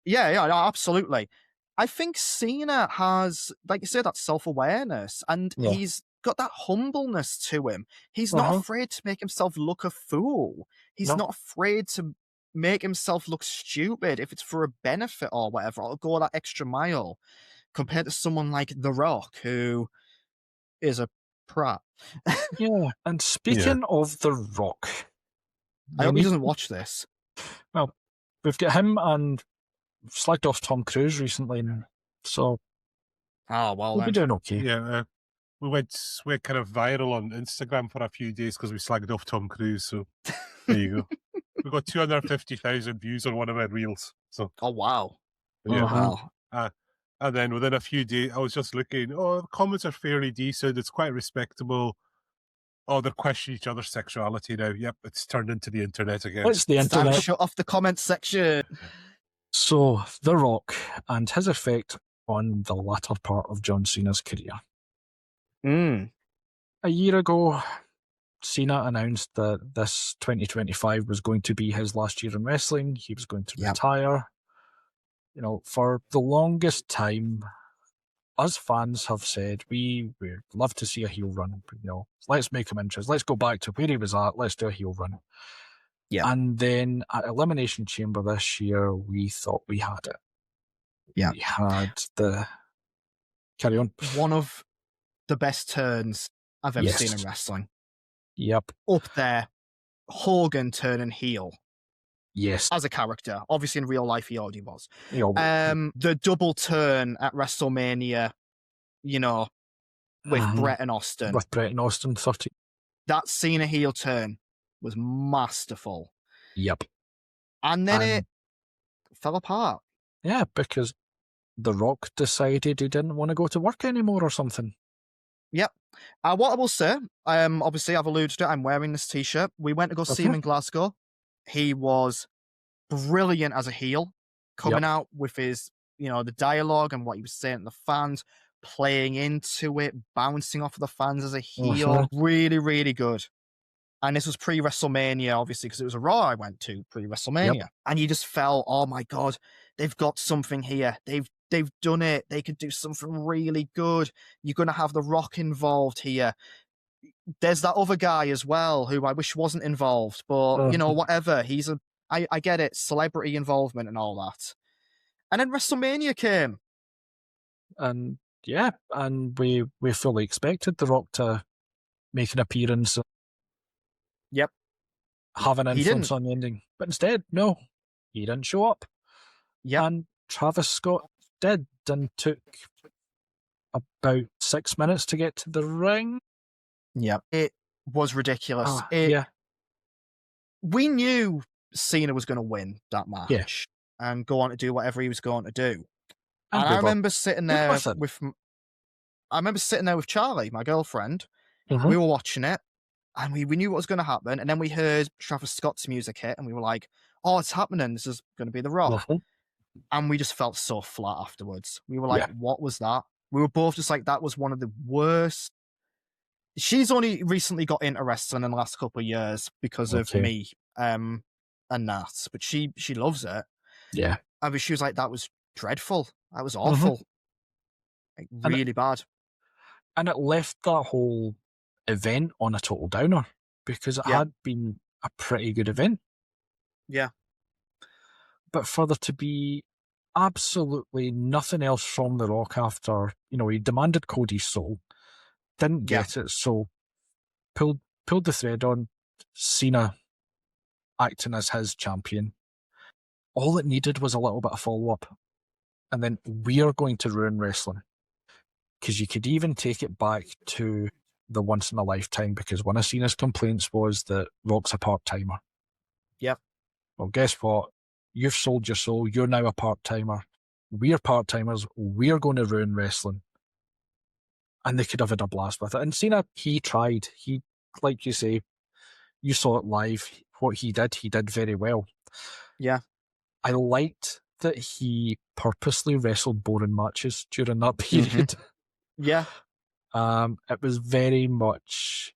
Yeah, no, absolutely. I think Cena has, like you said, that self-awareness, and he's got that humbleness to him. He's not afraid to make himself look a fool. He's not afraid to make himself look stupid if it's for a benefit or whatever, or go that extra mile, compared to someone like The Rock, who is a prat. Yeah, and speaking of The Rock, I hope he doesn't watch this. Well, we've got him and slagged off Tom Cruise recently, so we'll be doing okay. Yeah, we went kind of viral on Instagram for a few days because we slagged off Tom Cruise. So there you go. We got 250,000 views on one of our reels. So wow. Yeah. And then within a few days, I was just looking. Oh, the comments are fairly decent. It's quite respectable. Oh, they're questioning each other's sexuality now. Yep, it's turned into the internet again. It's the internet. Shut off the comment section. So, The Rock and his effect on the latter part of John Cena's career. A year ago, Cena announced that this 2025 was going to be his last year in wrestling. He was going to retire. You know, for the longest time, us fans have said we'd love to see a heel run. You know, let's make him interesting. Let's go back to where he was at. Let's do a heel run. Yeah. And then at Elimination Chamber this year, we thought we had it. Yeah. We had the... Carry on. One of the best turns I've ever seen in wrestling. Yep. Up there, Hogan turning heel. Yes. As a character. Obviously, in real life, he already was. Yeah. The double turn at WrestleMania, you know, with Bret and Austin. With Bret and Austin, 30. That Cena heel turn was masterful. Yep. And then it fell apart. Yeah, because The Rock decided he didn't want to go to work anymore or something. Yep. What I will say, obviously I've alluded to it, I'm wearing this t-shirt. We went to go see him in Glasgow. He was brilliant as a heel, coming out with his, you know, the dialogue and what he was saying to the fans, playing into it, bouncing off of the fans as a heel. Really, really good. And this was pre-WrestleMania, obviously, because it was a Raw I went to pre-WrestleMania. And you just felt, oh my God, they've got something here. They've done it. They could do something really good. You're going to have The Rock involved here. There's that other guy as well who I wish wasn't involved, but you know, whatever. I get it, celebrity involvement and all that. And then WrestleMania came. And yeah, and we fully expected The Rock to make an appearance. Yep. Have an influence on the ending. But instead, no, he didn't show up. Yeah. And Travis Scott did and took about 6 minutes to get to the ring. Yeah. It was ridiculous. Yeah. We knew Cena was going to win that match and go on to do whatever he was going to do. And I remember sitting there with Charlie, my girlfriend. We were watching it and we knew what was going to happen. And then we heard Travis Scott's music hit and we were like, oh, it's happening. This is going to be The Rock. And we just felt so flat afterwards. We were like, what was that? We were both just like, that was one of the worst. She's only recently got into wrestling in the last couple of years because of me and that, but she loves it. Yeah. I mean, she was like, that was dreadful. That was awful. Like, really bad. And it left that whole event on a total downer because it had been a pretty good event. Yeah. But for there to be absolutely nothing else from The Rock after, he demanded Cody's soul, didn't get it, so pulled the thread on Cena acting as his champion. All it needed was a little bit of follow-up. And then we're going to ruin wrestling. Because you could even take it back to the once in a lifetime, because one of Cena's complaints was that Rock's a part-timer. Yep. Well, guess what? You've sold your soul. You're now a part-timer. We're part-timers. We're going to ruin wrestling. And they could have had a blast with it. And Cena, he tried. He, like you say, you saw it live. What he did very well. Yeah. I liked that he purposely wrestled boring matches during that period. Yeah. It was very much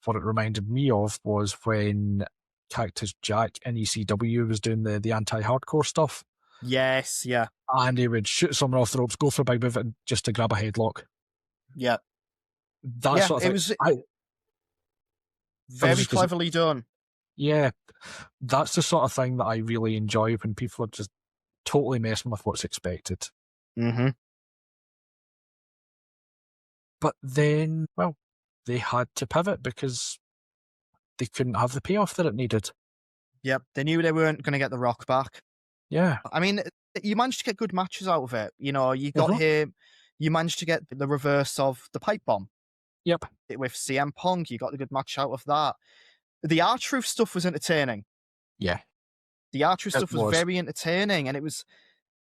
what it reminded me of was when Cactus Jack in ECW was doing the anti-hardcore stuff. Yes, yeah. And he would shoot someone off the ropes, go for a big move just to grab a headlock. Yeah. That sort of thing. It was very cleverly done. Yeah. That's the sort of thing that I really enjoy when people are just totally messing with what's expected. Mm-hmm. But then, well, they had to pivot because they couldn't have the payoff that it needed. Yep, they knew they weren't going to get The Rock back. Yeah. I mean, you managed to get good matches out of it. You got here, you managed to get the reverse of the pipe bomb. Yep. With CM Punk, you got the good match out of that. The R-Truth stuff was entertaining. Yeah. The R-Truth stuff was very entertaining, and it was,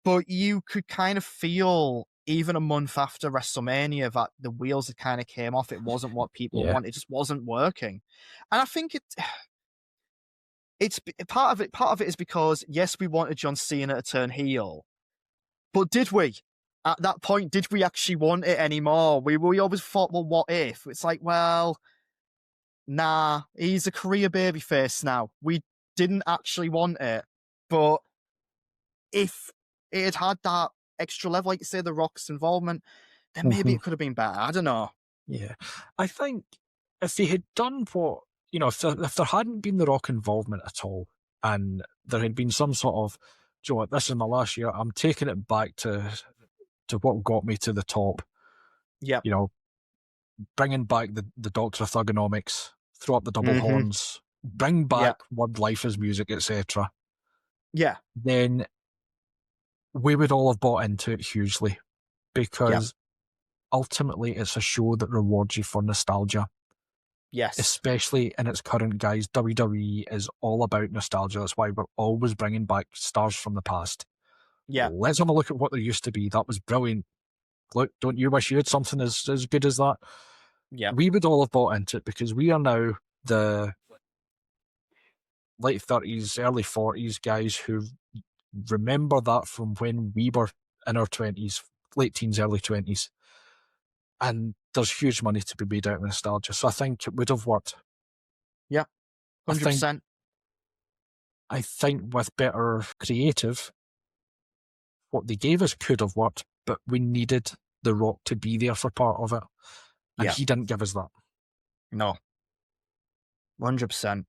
but you could kind of feel, even a month after WrestleMania, that the wheels had kind of came off. It wasn't what people wanted. It just wasn't working. And I think it's part of it is because, yes, we wanted John Cena to turn heel, but did we? At that point, did we actually want it anymore? We always thought, well, what if? It's like, well, nah, he's a career babyface now. We didn't actually want it, but if it had that extra level, like you say, The Rock's involvement, then maybe it could have been better. I don't know. Yeah. I think if they had done what, if there hadn't been The Rock involvement at all, and there had been some sort of, Joe, what, this is my last year, I'm taking it back to what got me to the top. Yeah. Bringing back the Doctor of Thugonomics, throw up the double horns, bring back Word Life as music, etc. Yeah. Then we would all have bought into it hugely, because ultimately it's a show that rewards you for nostalgia. Yes. Especially in its current guise. WWE is all about nostalgia. That's why we're always bringing back stars from the past. Yeah. Let's have a look at what there used to be. That was brilliant. Look, don't you wish you had something as good as that? Yeah. We would all have bought into it, because we are now the late 30s, early 40s guys who remember that from when we were in our 20s, late teens, early 20s. And there's huge money to be made out of nostalgia. So I think it would have worked. Yeah, 100%. I think with better creative, what they gave us could have worked, but we needed The Rock to be there for part of it. And he didn't give us that. No. 100%.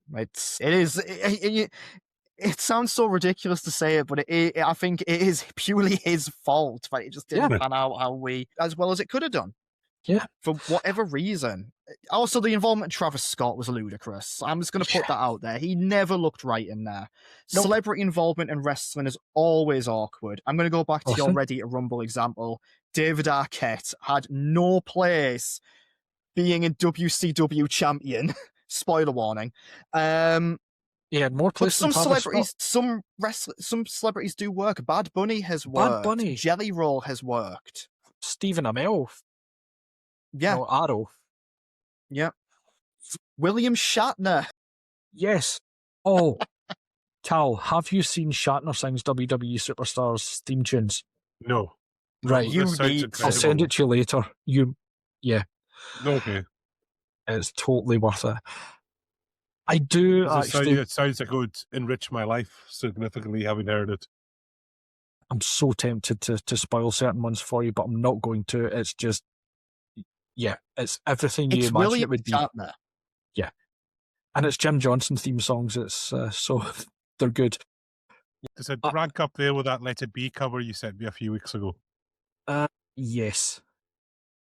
It sounds so ridiculous to say it, but I think it is purely his fault that it just didn't pan out as well as it could have done. Yeah. For whatever reason. Also, the involvement of Travis Scott was ludicrous. I'm just going to put that out there. He never looked right in there. Nope. Celebrity involvement in wrestling is always awkward. I'm going to go back to your Ready to Rumble example. David Arquette had no place being a WCW champion. Spoiler warning. He had more place than celebrities. Some celebrities do work. Bad Bunny has worked. Bad Bunny. Jelly Roll has worked. Stephen Amell. Yeah. Arrow. Yeah. William Shatner. Yes. Oh, Cal, have you seen Shatner sings WWE Superstars theme tunes? No. Right. You This sounds need incredible. I'll send it to you later. Okay. It's totally worth it. I do actually. It sounds like it would enrich my life significantly having heard it. I'm so tempted to spoil certain ones for you, but I'm not going to. It's just, it's everything you It's imagine William it would be. Shatner. Yeah. And it's Jim Johnson theme songs. It's so they're good. Does it rank up there with that Let It Be cover you sent me a few weeks ago? Yes.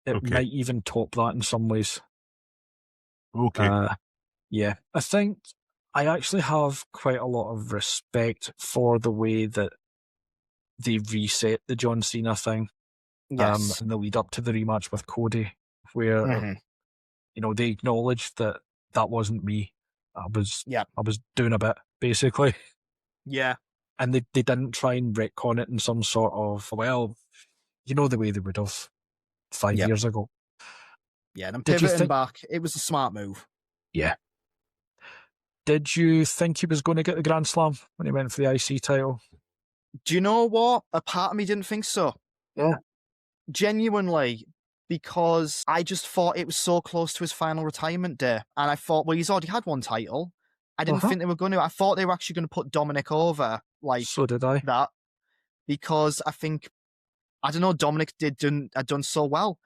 It Okay. might even top that in some ways. Okay. Yeah. I think I actually have quite a lot of respect for the way that they reset the John Cena thing. Yes. In the lead up to the rematch with Cody, where they acknowledged that wasn't me. I was doing a bit, basically. Yeah. And they didn't try and retcon it in some sort of, well, the way they would have 5 years ago. Yeah, them Did you pivoting think- back, it was a smart move. Yeah. Did you think he was going to get the Grand Slam when he went for the IC title? Do you know what? A part of me didn't think so. Yeah. Genuinely, because I just thought it was so close to his final retirement day. And I thought, well, he's already had one title. I didn't think they were going to. I thought they were actually going to put Dominic over. So did I. That. Because I think, I don't know, Dominic had done so well.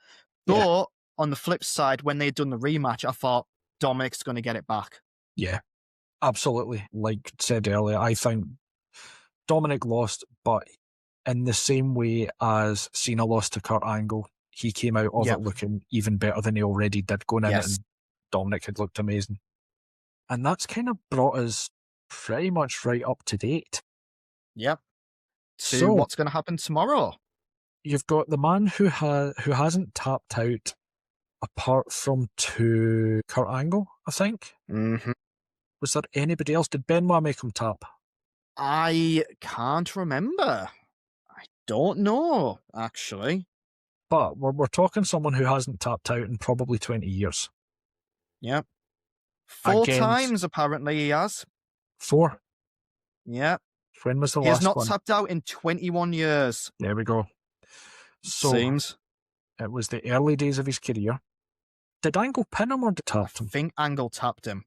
But on the flip side, when they had done the rematch, I thought Dominic's going to get it back. Yeah, absolutely. Like said earlier, I think Dominic lost, but in the same way as Cena lost to Kurt Angle, he came out of it looking even better than he already did going in it, and Dominic had looked amazing. And that's kind of brought us pretty much right up to date. Yep. So what's going to happen tomorrow? You've got the man who hasn't tapped out apart from to Kurt Angle, I think. Mm-hmm. Was there anybody else? Did Benoit make him tap? I can't remember. I don't know, actually. But we're talking someone who hasn't tapped out in probably 20 years. Yep. 4 times, apparently, he has. 4? Yep. When was the last one? He has not tapped out in 21 years. There we go. So, Seems. It was the early days of his career. Did Angle pin him or did tap him? I think Angle tapped him.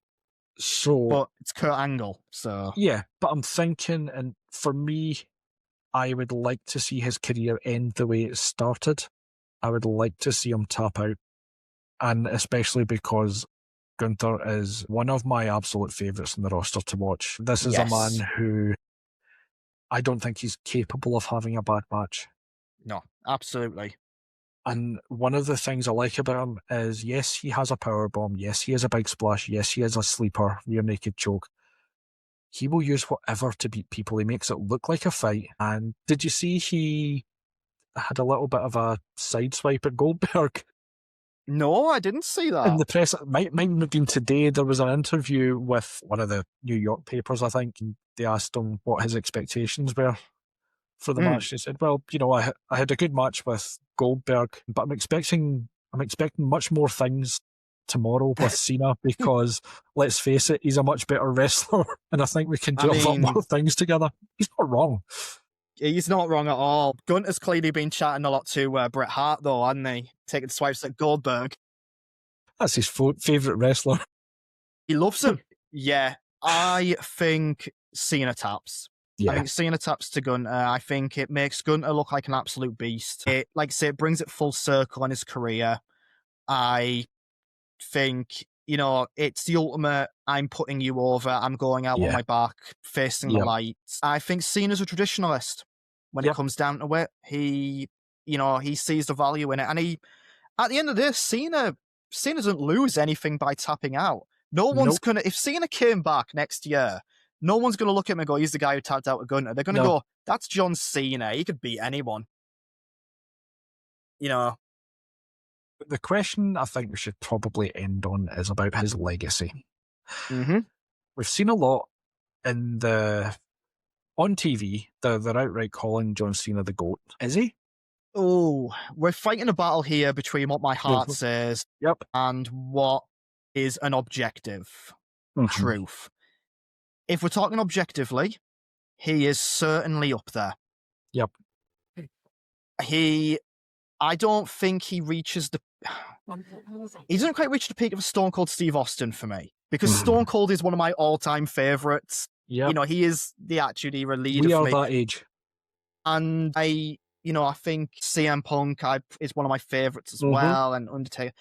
So, but it's Kurt Angle, so... Yeah, but I'm thinking, and for me, I would like to see his career end the way it started. I would like to see him tap out. And especially because Gunther is one of my absolute favourites in the roster to watch. This is a man who I don't think he's capable of having a bad match. No, absolutely. And one of the things I like about him is, yes, he has a powerbomb. Yes, he has a big splash. Yes, he has a sleeper, rear naked choke. He will use whatever to beat people. He makes it look like a fight. And did you see he had a little bit of a sideswipe at Goldberg? No, I didn't see that. In the press, it might have been today, there was an interview with one of the New York papers, I think, and they asked him what his expectations were for the match. He said, well, I had a good match with Goldberg, but I'm expecting much more things tomorrow with Cena because, let's face it, he's a much better wrestler, and I think we can do a lot more things together. He's not wrong. He's not wrong at all. Gunter's clearly been chatting a lot to Bret Hart, though, hasn't he? Taking swipes at Goldberg. That's his favourite wrestler. He loves him. Yeah, I think Cena taps. Yeah. I think Cena taps to Gunter. I think it makes Gunter look like an absolute beast. It, like I say, it brings it full circle in his career. I think, it's the ultimate, I'm putting you over, I'm going out on my back, facing the lights. I think Cena's a traditionalist when it comes down to it. He sees the value in it. And at the end of this, Cena doesn't lose anything by tapping out. No one's going to, if Cena came back next year, no one's going to look at him and go, he's the guy who tapped out with Gunter. They're going to go, that's John Cena. He could beat anyone. The question I think we should probably end on is about his legacy. Mm-hmm. We've seen a lot on TV. They're outright calling John Cena the GOAT. Is he? Oh, we're fighting a battle here between what my heart says and what is an objective truth. If we're talking objectively, he is certainly up there. Yep. I don't think he reaches the... He doesn't quite reach the peak of Stone Cold Steve Austin for me, because Stone Cold is one of my all-time favorites. Yeah, You know, he is the Attitude Era leader we for are me. that age. And I think CM Punk is one of my favorites as well, and Undertaker.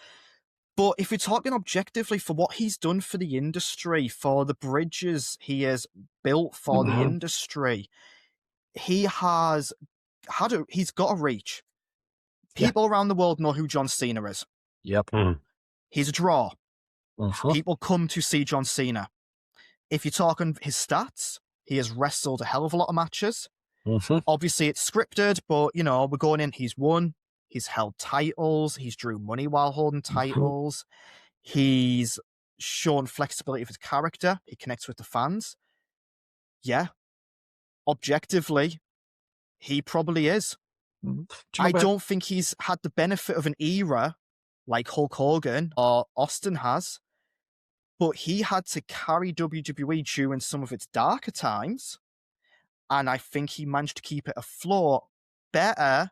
But if you're talking objectively for what he's done for the industry, for the bridges he has built for the industry, he's got a reach. People around the world know who John Cena is. Yep. He's a draw. People come to see John Cena. If you're talking his stats, he has wrestled a hell of a lot of matches. Obviously, it's scripted, but, we're going in. He's won. He's held titles. He's drew money while holding titles. He's shown flexibility of his character. He connects with the fans. Yeah. Objectively, he probably is. I don't think he's had the benefit of an era like Hulk Hogan or Austin has, but he had to carry WWE during some of its darker times, and I think he managed to keep it afloat better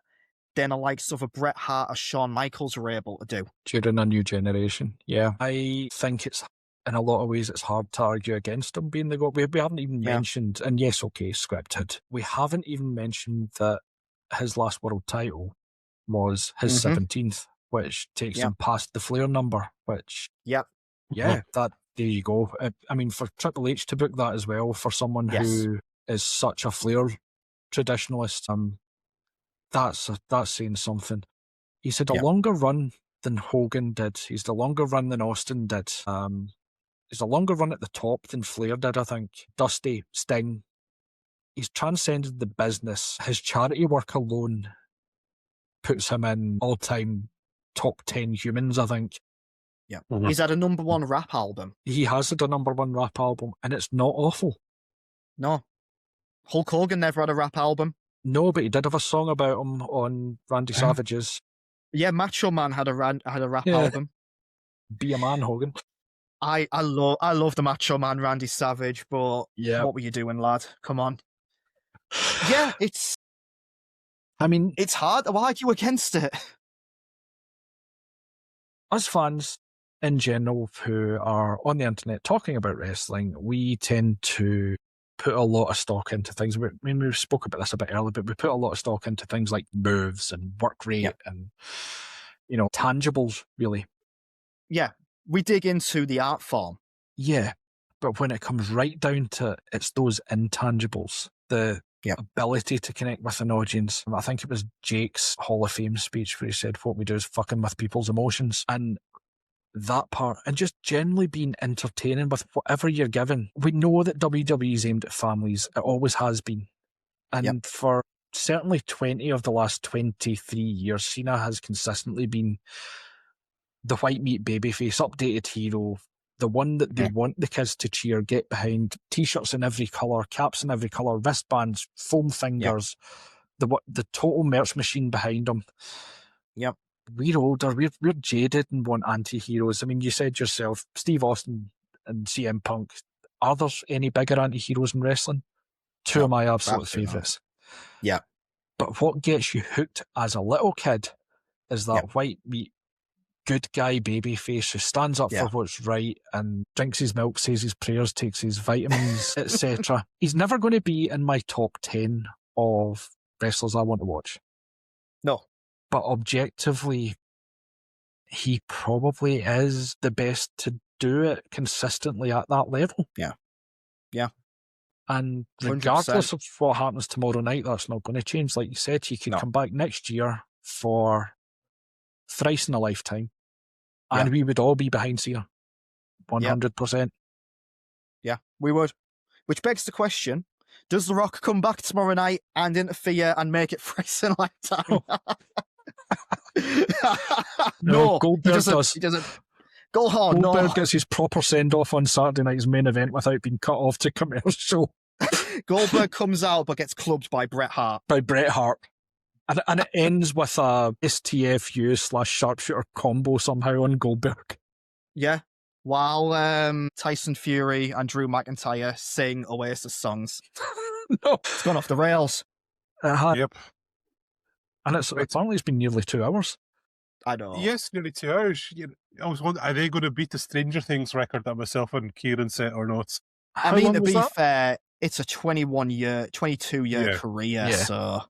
than the likes of a Bret Hart or Shawn Michaels were able to do. During a new generation, yeah. I think it's, in a lot of ways, it's hard to argue against him being the GOAT. We haven't even mentioned, and yes, okay, scripted. We haven't even mentioned that his last world title was his 17th, which takes him past the Flair number, which... that there you go. I mean, for Triple H to book that as well, for someone who is such a Flair traditionalist, that's saying something. He's had a longer run than Hogan did. He's the longer run than Austin did. He's a longer run at the top than Flair did, I think. Dusty, Sting. He's transcended the business. His charity work alone puts him in all-time top 10 humans, I think. Yeah. He's had a #1 rap album. He has had a #1 rap album, and it's not awful. No. Hulk Hogan never had a rap album. No, but he did have a song about him on Randy Savage's. Yeah, Macho Man had a rap album. Be a man, Hogan. I love the Macho Man Randy Savage, but what were you doing, lad? Come on. Yeah, it's hard to argue against it. Us fans in general who are on the internet talking about wrestling, we tend to put a lot of stock into things. We spoke about this a bit earlier, but we put a lot of stock into things like moves and work rate and, tangibles, really. Yeah. We dig into the art form. Yeah. But when it comes right down to it, it's those intangibles, the ability to connect with an audience. I think it was Jake's Hall of Fame speech where he said, what we do is fucking with people's emotions. And that part, and just generally being entertaining with whatever you're given. We know that WWE is aimed at families. It always has been. And for certainly 20 of the last 23 years, Cena has consistently been the white meat babyface, updated hero, the one that they want the kids to cheer, get behind, t-shirts in every colour, caps in every colour, wristbands, foam fingers, the total merch machine behind him. Yep. We're older, we're jaded and want anti-heroes. I mean, you said yourself, Steve Austin and CM Punk, are there any bigger anti-heroes in wrestling? Two of my absolute favourites. Yeah. But what gets you hooked as a little kid is that white meat, good guy babyface who stands up for what's right and drinks his milk, says his prayers, takes his vitamins, etc. He's never going to be in my top 10 of wrestlers I want to watch. No. But objectively, he probably is the best to do it consistently at that level. Yeah. Yeah. And regardless 100%. Of what happens tomorrow night, that's not going to change. Like you said, he could come back next year for thrice in a lifetime, and we would all be behind Cena. 100%. Yeah, we would. Which begs the question, does The Rock come back tomorrow night and interfere and make it thrice in a lifetime? No, Goldberg does. He doesn't. Goldberg gets his proper send-off on Saturday night's main event without being cut off to commercial. Goldberg comes out but gets clubbed by Bret Hart. And it ends with a STFU/sharpshooter combo somehow on Goldberg. Yeah. While Tyson Fury and Drew McIntyre sing Oasis songs. No. It's gone off the rails. Yep. And apparently it's been nearly 2 hours. I know. Yes, nearly 2 hours. I was wondering, are they going to beat the Stranger Things record that myself and Kieran set or not? I How mean, long to was be that? fair, it's a 22-year Yeah. career, Yeah. so...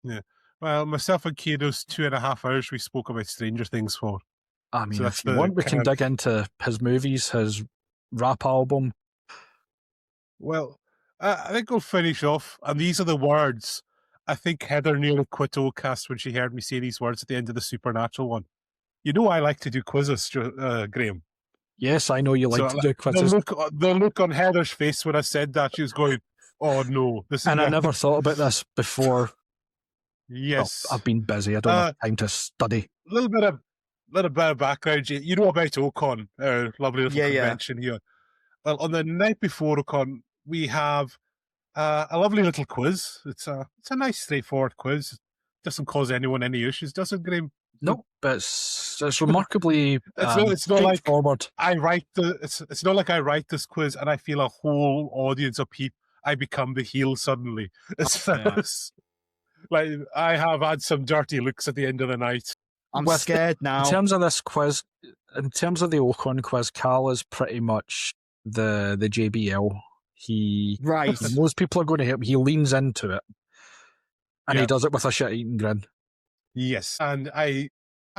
Yeah. Well, myself and Kieran's 2.5 hours we spoke about Stranger Things for. I mean, So if that's you the want, we can kind of- dig into his movies, his rap album. Well, I think we'll finish off, and these are the words. I think Heather nearly quit Ocast when she heard me say these words at the end of the Supernatural one. You know I like to do quizzes, Graham. Yes, I know you like to do quizzes. The look on Heather's face when I said that, she was going, "Oh no, this is." And I never thought about this before. Yes, I've been busy. I don't have time to study. A little bit of background. You know about Ocon, our lovely little convention here. Well, on the night before Ocon, we have a lovely little quiz. It's a nice, straightforward quiz. Doesn't cause anyone any issues, does it, Graham? No, but it's remarkably it's not like straightforward. It's not like I write this quiz and I feel a whole audience of people. I become the heel suddenly. It's like I have had some dirty looks at the end of the night. I'm scared now. In terms of this quiz, in terms of the Ocon quiz, Cal is pretty much the JBL. He most people are going to help. He leans into it, and he does it with a shit-eating grin. Yes, and I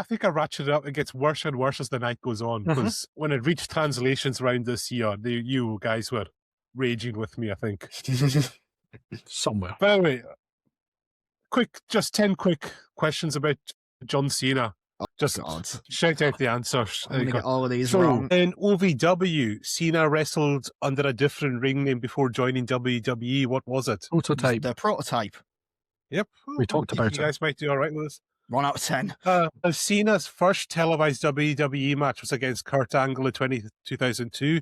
think I ratcheted up. It gets worse and worse as the night goes on, because when it reached translations around this year, you guys were raging with me, I think. Somewhere. But anyway, just 10 quick questions about John Cena. Just shout out the answers. I'm going to get all of these wrong. In OVW, Cena wrestled under a different ring name before joining WWE. What was it? Prototype. The Prototype. Yep. We talked about it. You guys might do all right with this. 1 out of 10. Cena's first televised WWE match was against Kurt Angle in 2002.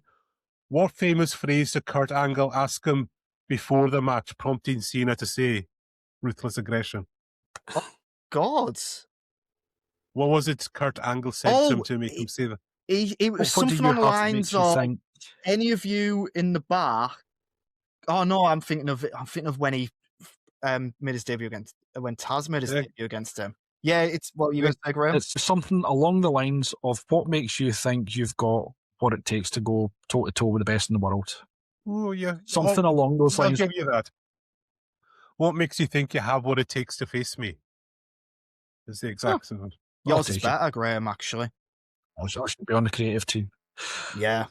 What famous phrase did Kurt Angle ask him before the match, prompting Cena to say ruthless aggression? Oh, God. What was it Kurt Angle said to him to make him say that? It was something on the lines of any of you in the bar. Oh no, I'm thinking of when he made his debut when Taz made his debut against him. Yeah, it's what you guys say, Graham. It's something along the lines of what makes you think you've got what it takes to go toe to toe with the best in the world. Oh yeah, something along those lines. I'll give you that. What makes you think you have what it takes to face me? Is the exact same. Yours is better, Graham, actually. I should be on the creative team. Yeah.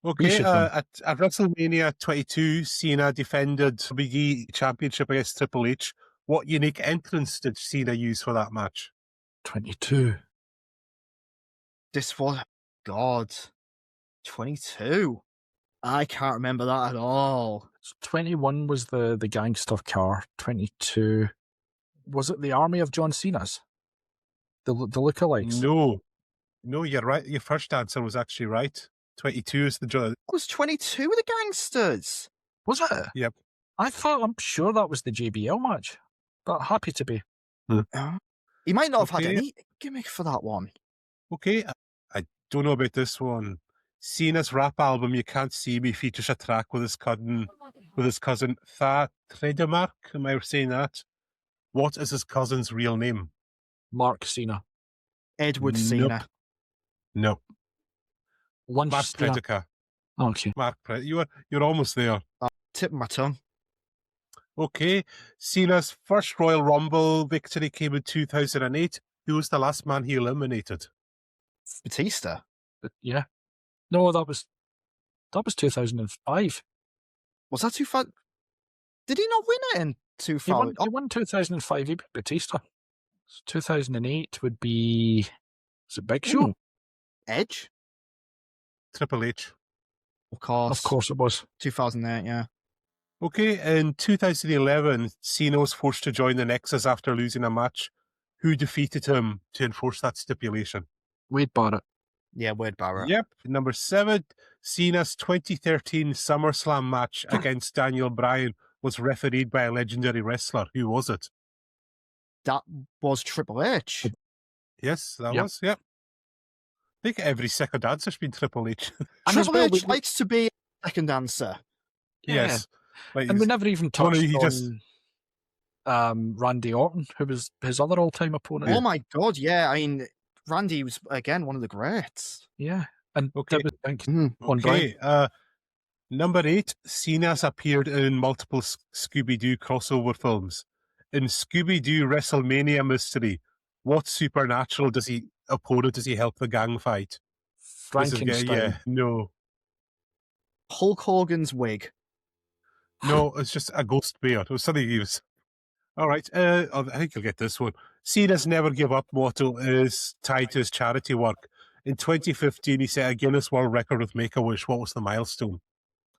Okay, at WrestleMania 22, Cena defended the WWE Championship against Triple H. What unique entrance did Cena use for that match? 22. This was... God. 22. I can't remember that at all. 21 was the gangster car. 22... Was it the army of John Cena's? The lookalikes? No, you're right. Your first answer was actually right. 22 is the judge. It was 22 with the gangsters. Was it? Yep. I'm sure that was the JBL match, but happy to be. He might not have had any gimmick for that one. Okay, I don't know about this one. Cena's rap album "You Can't See Me" features a track with his cousin Tredemark. Am I saying that? What is his cousin's real name? Mark Cena. Edward Cena. No. Lunch Mark Cena. Predica. Okay. Mark Predica. You're almost there. Tip my tongue. Okay. Cena's first Royal Rumble victory came in 2008. Who was the last man he eliminated? Batista. Yeah. No, that was 2005. Was that 2005? Did he not win it in 2005? He won 2005. He beat Batista. 2008 would be... Is it Big Show? Edge? Triple H. Of course it was. 2008, yeah. Okay, in 2011, Cena was forced to join the Nexus after losing a match. Who defeated him to enforce that stipulation? Wade Barrett. Yeah, Wade Barrett. Yep. Number 7, Cena's 2013 SummerSlam match against Daniel Bryan was refereed by a legendary wrestler. Who was it? That was Triple H. Yes, that was, yep. I think every second answer's been Triple H. Triple H likes to be a second answer. Yes. Like, and we never even touched on... Randy Orton, who was his other all-time opponent. Oh my God, yeah. I mean, Randy was, again, one of the greats. Yeah. And Okay. Okay. Number 8, Cena's appeared in multiple Scooby-Doo crossover films. In Scooby-Doo WrestleMania Mystery, what supernatural opponent does he help the gang fight? Frankenstein. No. Hulk Hogan's wig. No, it's just a ghost bear. It was something he was... All right, I think you'll get this one. Cena's never give up motto is tied to his charity work. In 2015, he set a Guinness World Record with Make-A-Wish. What was the milestone?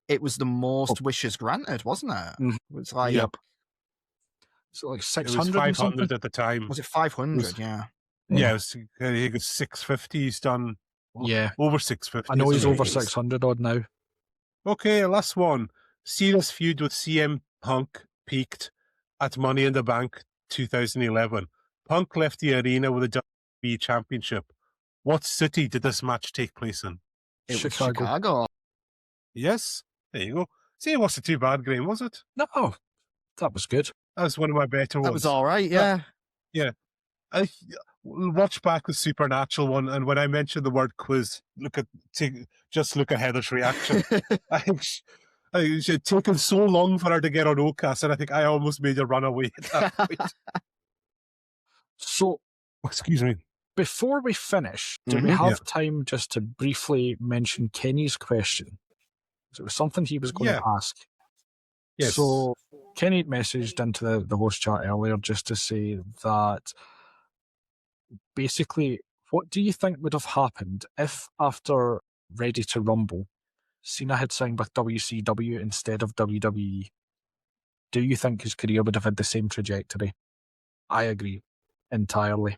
It was the most wishes granted, wasn't it? Mhm. It was like, Yep. So like It 600 was and 500 something? at the time. was it 500? was- Yeah. Yeah, it was, I think it's 650 he's done. Yeah. Over 650. I know he's isn't over it? 600 odd now. Okay, last one. Cena's feud with CM Punk peaked at Money in the Bank 2011. Punk left the arena with a WWE Championship. What city did this match take place in? It was Chicago. Chicago. Yes, there you go. See, it wasn't too bad, Graeme, was it? No, that was good. That was one of my better ones. That was all right, yeah. I watch back the Supernatural one, and when I mentioned the word quiz, just look at Heather's reaction. I think it had taken so long for her to get on OCAS, and I think I almost made her run away at that point. So, Excuse me. before we finish, do we Mhm. have time just to briefly mention Kenny's question? So it was something he was going to ask. Yes. So Kenny had messaged into the host chat earlier just to say that basically, what do you think would have happened if after Ready to Rumble, Cena had signed with WCW instead of WWE? Do you think his career would have had the same trajectory? I agree entirely.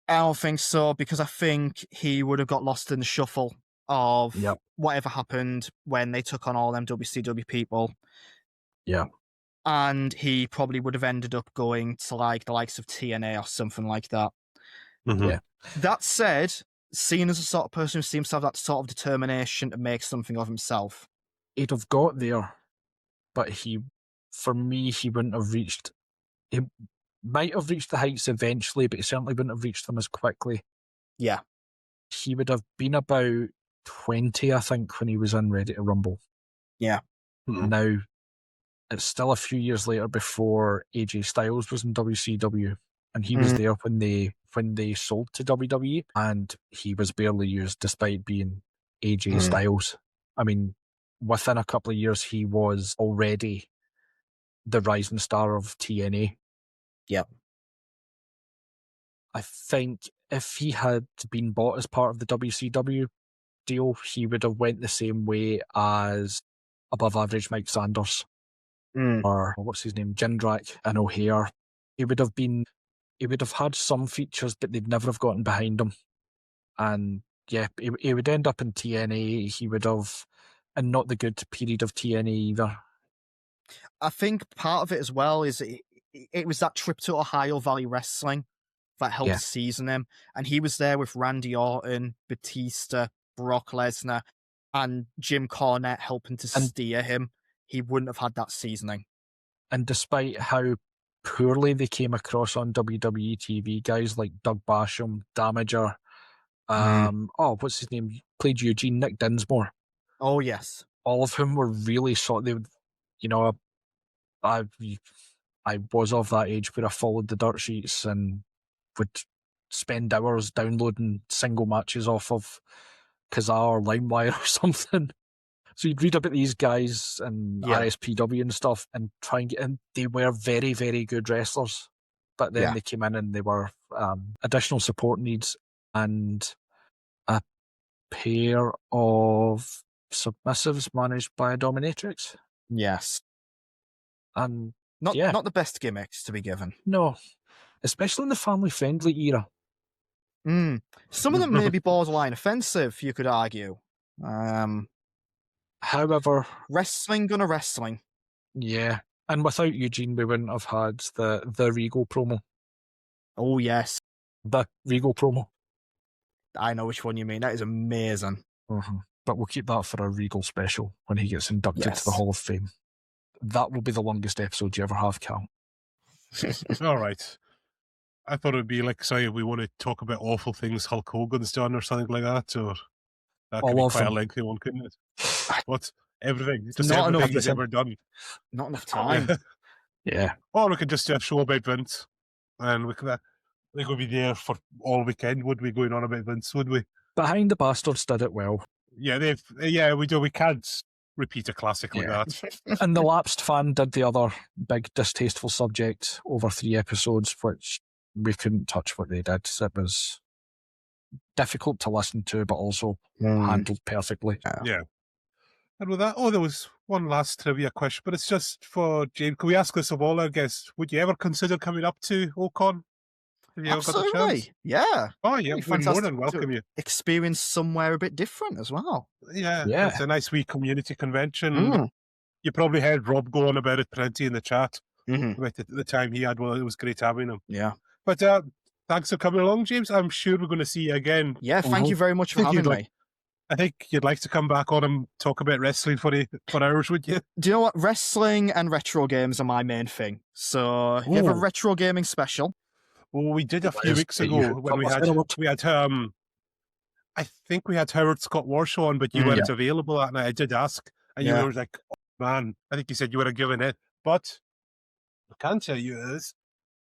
I don't think so, because I think he would have got lost in the shuffle of Yep. whatever happened when they took on all them WCW people. Yeah. And he probably would have ended up going to like the likes of TNA or something like that. Mhm. Yeah. That said, Cena's the sort of person who seems to have that sort of determination to make something of himself. He'd have got there, but for me, he wouldn't have reached. He might have reached the heights eventually, but he certainly wouldn't have reached them as quickly. Yeah. He would have been about 20, I think, when he was in Ready to Rumble. Yeah. Mhm. Now, it's still a few years later before AJ Styles was in WCW, and he was there when they sold to WWE, and he was barely used despite being AJ Styles. I mean, within a couple of years, he was already the rising star of TNA. Yep. I think if he had been bought as part of the WCW deal, he would have went the same way as above average Mike Sanders or what's his name, Jindrak and O'Hare. He would have had some features, but they'd never have gotten behind him. And yeah, he would end up in TNA. He would have, and not the good period of TNA either. I think part of it as well is it was that trip to Ohio Valley Wrestling that helped season him. And he was there with Randy Orton, Batista, Brock Lesnar, and Jim Cornette helping to steer him. He wouldn't have had that seasoning. And despite how poorly they came across on WWE TV, guys like Doug Basham, Damager, what's his name? Played Eugene, Nick Dinsmore. Oh, yes. All of whom were really they would, I was of that age where I followed the dirt sheets and would spend hours downloading single matches off of Kazaa or LimeWire or something. So you'd read about these guys and RSPW and stuff and try and get in. They were very, very good wrestlers. But then they came in and they were additional support needs and a pair of submissives managed by a dominatrix. Yes. And not the best gimmicks to be given. No. Especially in the family-friendly era. Some of them may be borderline offensive, you could argue. However... Wrestling gonna wrestling. Yeah. And without Eugene, we wouldn't have had the Regal promo. Oh, yes. The Regal promo. I know which one you mean. That is amazing. Mm-hmm. But we'll keep that for a Regal special when he gets inducted to the Hall of Fame. That will be the longest episode you ever have, Cal. All right. I thought it would be like, sorry, we want to talk about awful things Hulk Hogan's done or something like that, or that could be All of quite a them. lengthy one, couldn't it? What? Everything. Just Not enough everything he's everything. ever done. Not enough time. Yeah. Yeah. Or we could just do a show about Vince, and we could. We could be there for all weekend, would we, going on about Vince, would we? Behind the Bastards did it well. Yeah, we do. We can't repeat a classic like Yeah. that. And the Lapsed Fan did the other big distasteful subject over 3 episodes, which we couldn't touch what they did. It was difficult to listen to, but also handled perfectly. Yeah. And with that, there was one last trivia question, but it's just for James. Can we ask this of all our guests? Would you ever consider coming up to Ocon? Have you ever got the chance? Absolutely. Yeah. Oh, yeah, It'd be we're more fantastic than welcome to you. experience somewhere a bit different as well. Yeah, Yeah. it's a nice wee community convention. Mm. You probably heard Rob go on about it plenty in the chat Mhm. about the time he had. Well, it was great having him. Yeah. But thanks for coming along, James. I'm sure we're going to see you again. Yeah, thank you very much for Think you'd having me. I think you'd like to come back on and talk about wrestling for hours, would you? Do you know what? Wrestling and retro games are my main thing. So if you have a Ooh. retro gaming special. Well, we did a few Yes, weeks but you ago could when we tell us had about it. I think we had Howard Scott Warshaw on, but you weren't available that night. I did ask, and you were like, "Oh, man," I think you said you would have given it. But I can tell you is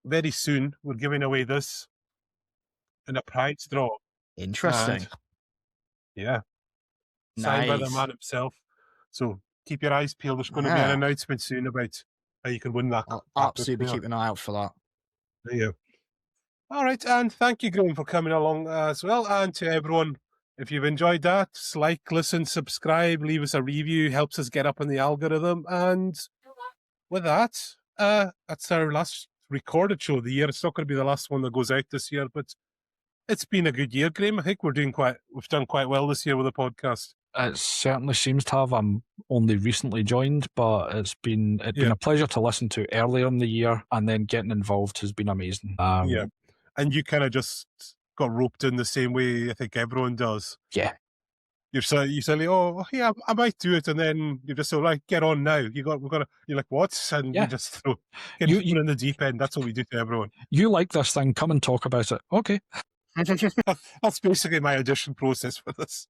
very soon we're giving away this in a prize draw. Interesting. Yeah. Signed by the Nice. man himself. So keep your eyes peeled. There's going to be an announcement soon about how you can win that. I'll absolutely keep an eye out for that. There you go. All right, and thank you, Graeme, for coming along as well. And to everyone, if you've enjoyed that, just like, listen, subscribe, leave us a review, helps us get up in the algorithm. And with that, that's our last recorded show of the year. It's not going to be the last one that goes out this year, but it's been a good year, Graeme. I think we've done quite well this year with the podcast. It certainly seems to have. I'm only recently joined, but it's been a pleasure to listen to earlier in the year, and then getting involved has been amazing. And you kind of just got roped in the same way I think everyone does. Yeah. You say, yeah, I might do it, and then you're just so like, get on now. You're like, what? And you just get in the deep end. That's what we do to everyone. You like this thing? Come and talk about it. Okay. That's basically my audition process for this.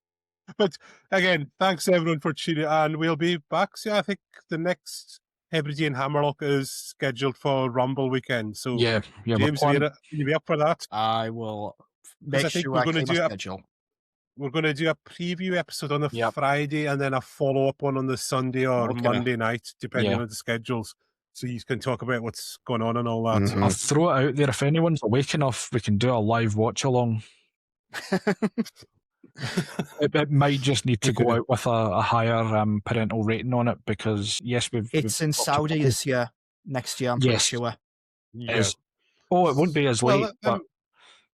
But again, thanks everyone for tuning in, and we'll be back. So I think the next Hebridean Hammerlock is scheduled for Rumble weekend. So yeah, James, will you be up for that? I will make sure I clear my schedule. We're going to do a preview episode on the Friday and then a follow-up one on the Sunday or Monday night, depending on the schedules. So you can talk about what's going on and all that. Mm-hmm. I'll throw it out there. If anyone's awake enough, we can do a live watch-along. It might just need to go out with a higher parental rating on it because, it's in Saudi this year. Next year, I'm pretty sure. Yeah. It won't be as late, but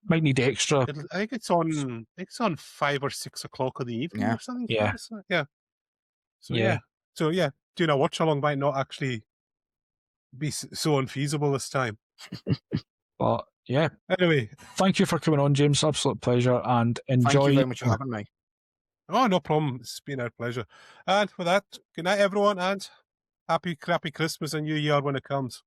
might need extra. I think it's on 5 or 6 o'clock in the evening or something. Yeah. So doing a watch along might not actually be so unfeasible this time. But yeah. Anyway, thank you for coming on, James. Absolute pleasure, and enjoy. Thank you very much for having me. Oh, no problem. It's been our pleasure. And with that, good night, everyone, and happy Christmas and New Year when it comes.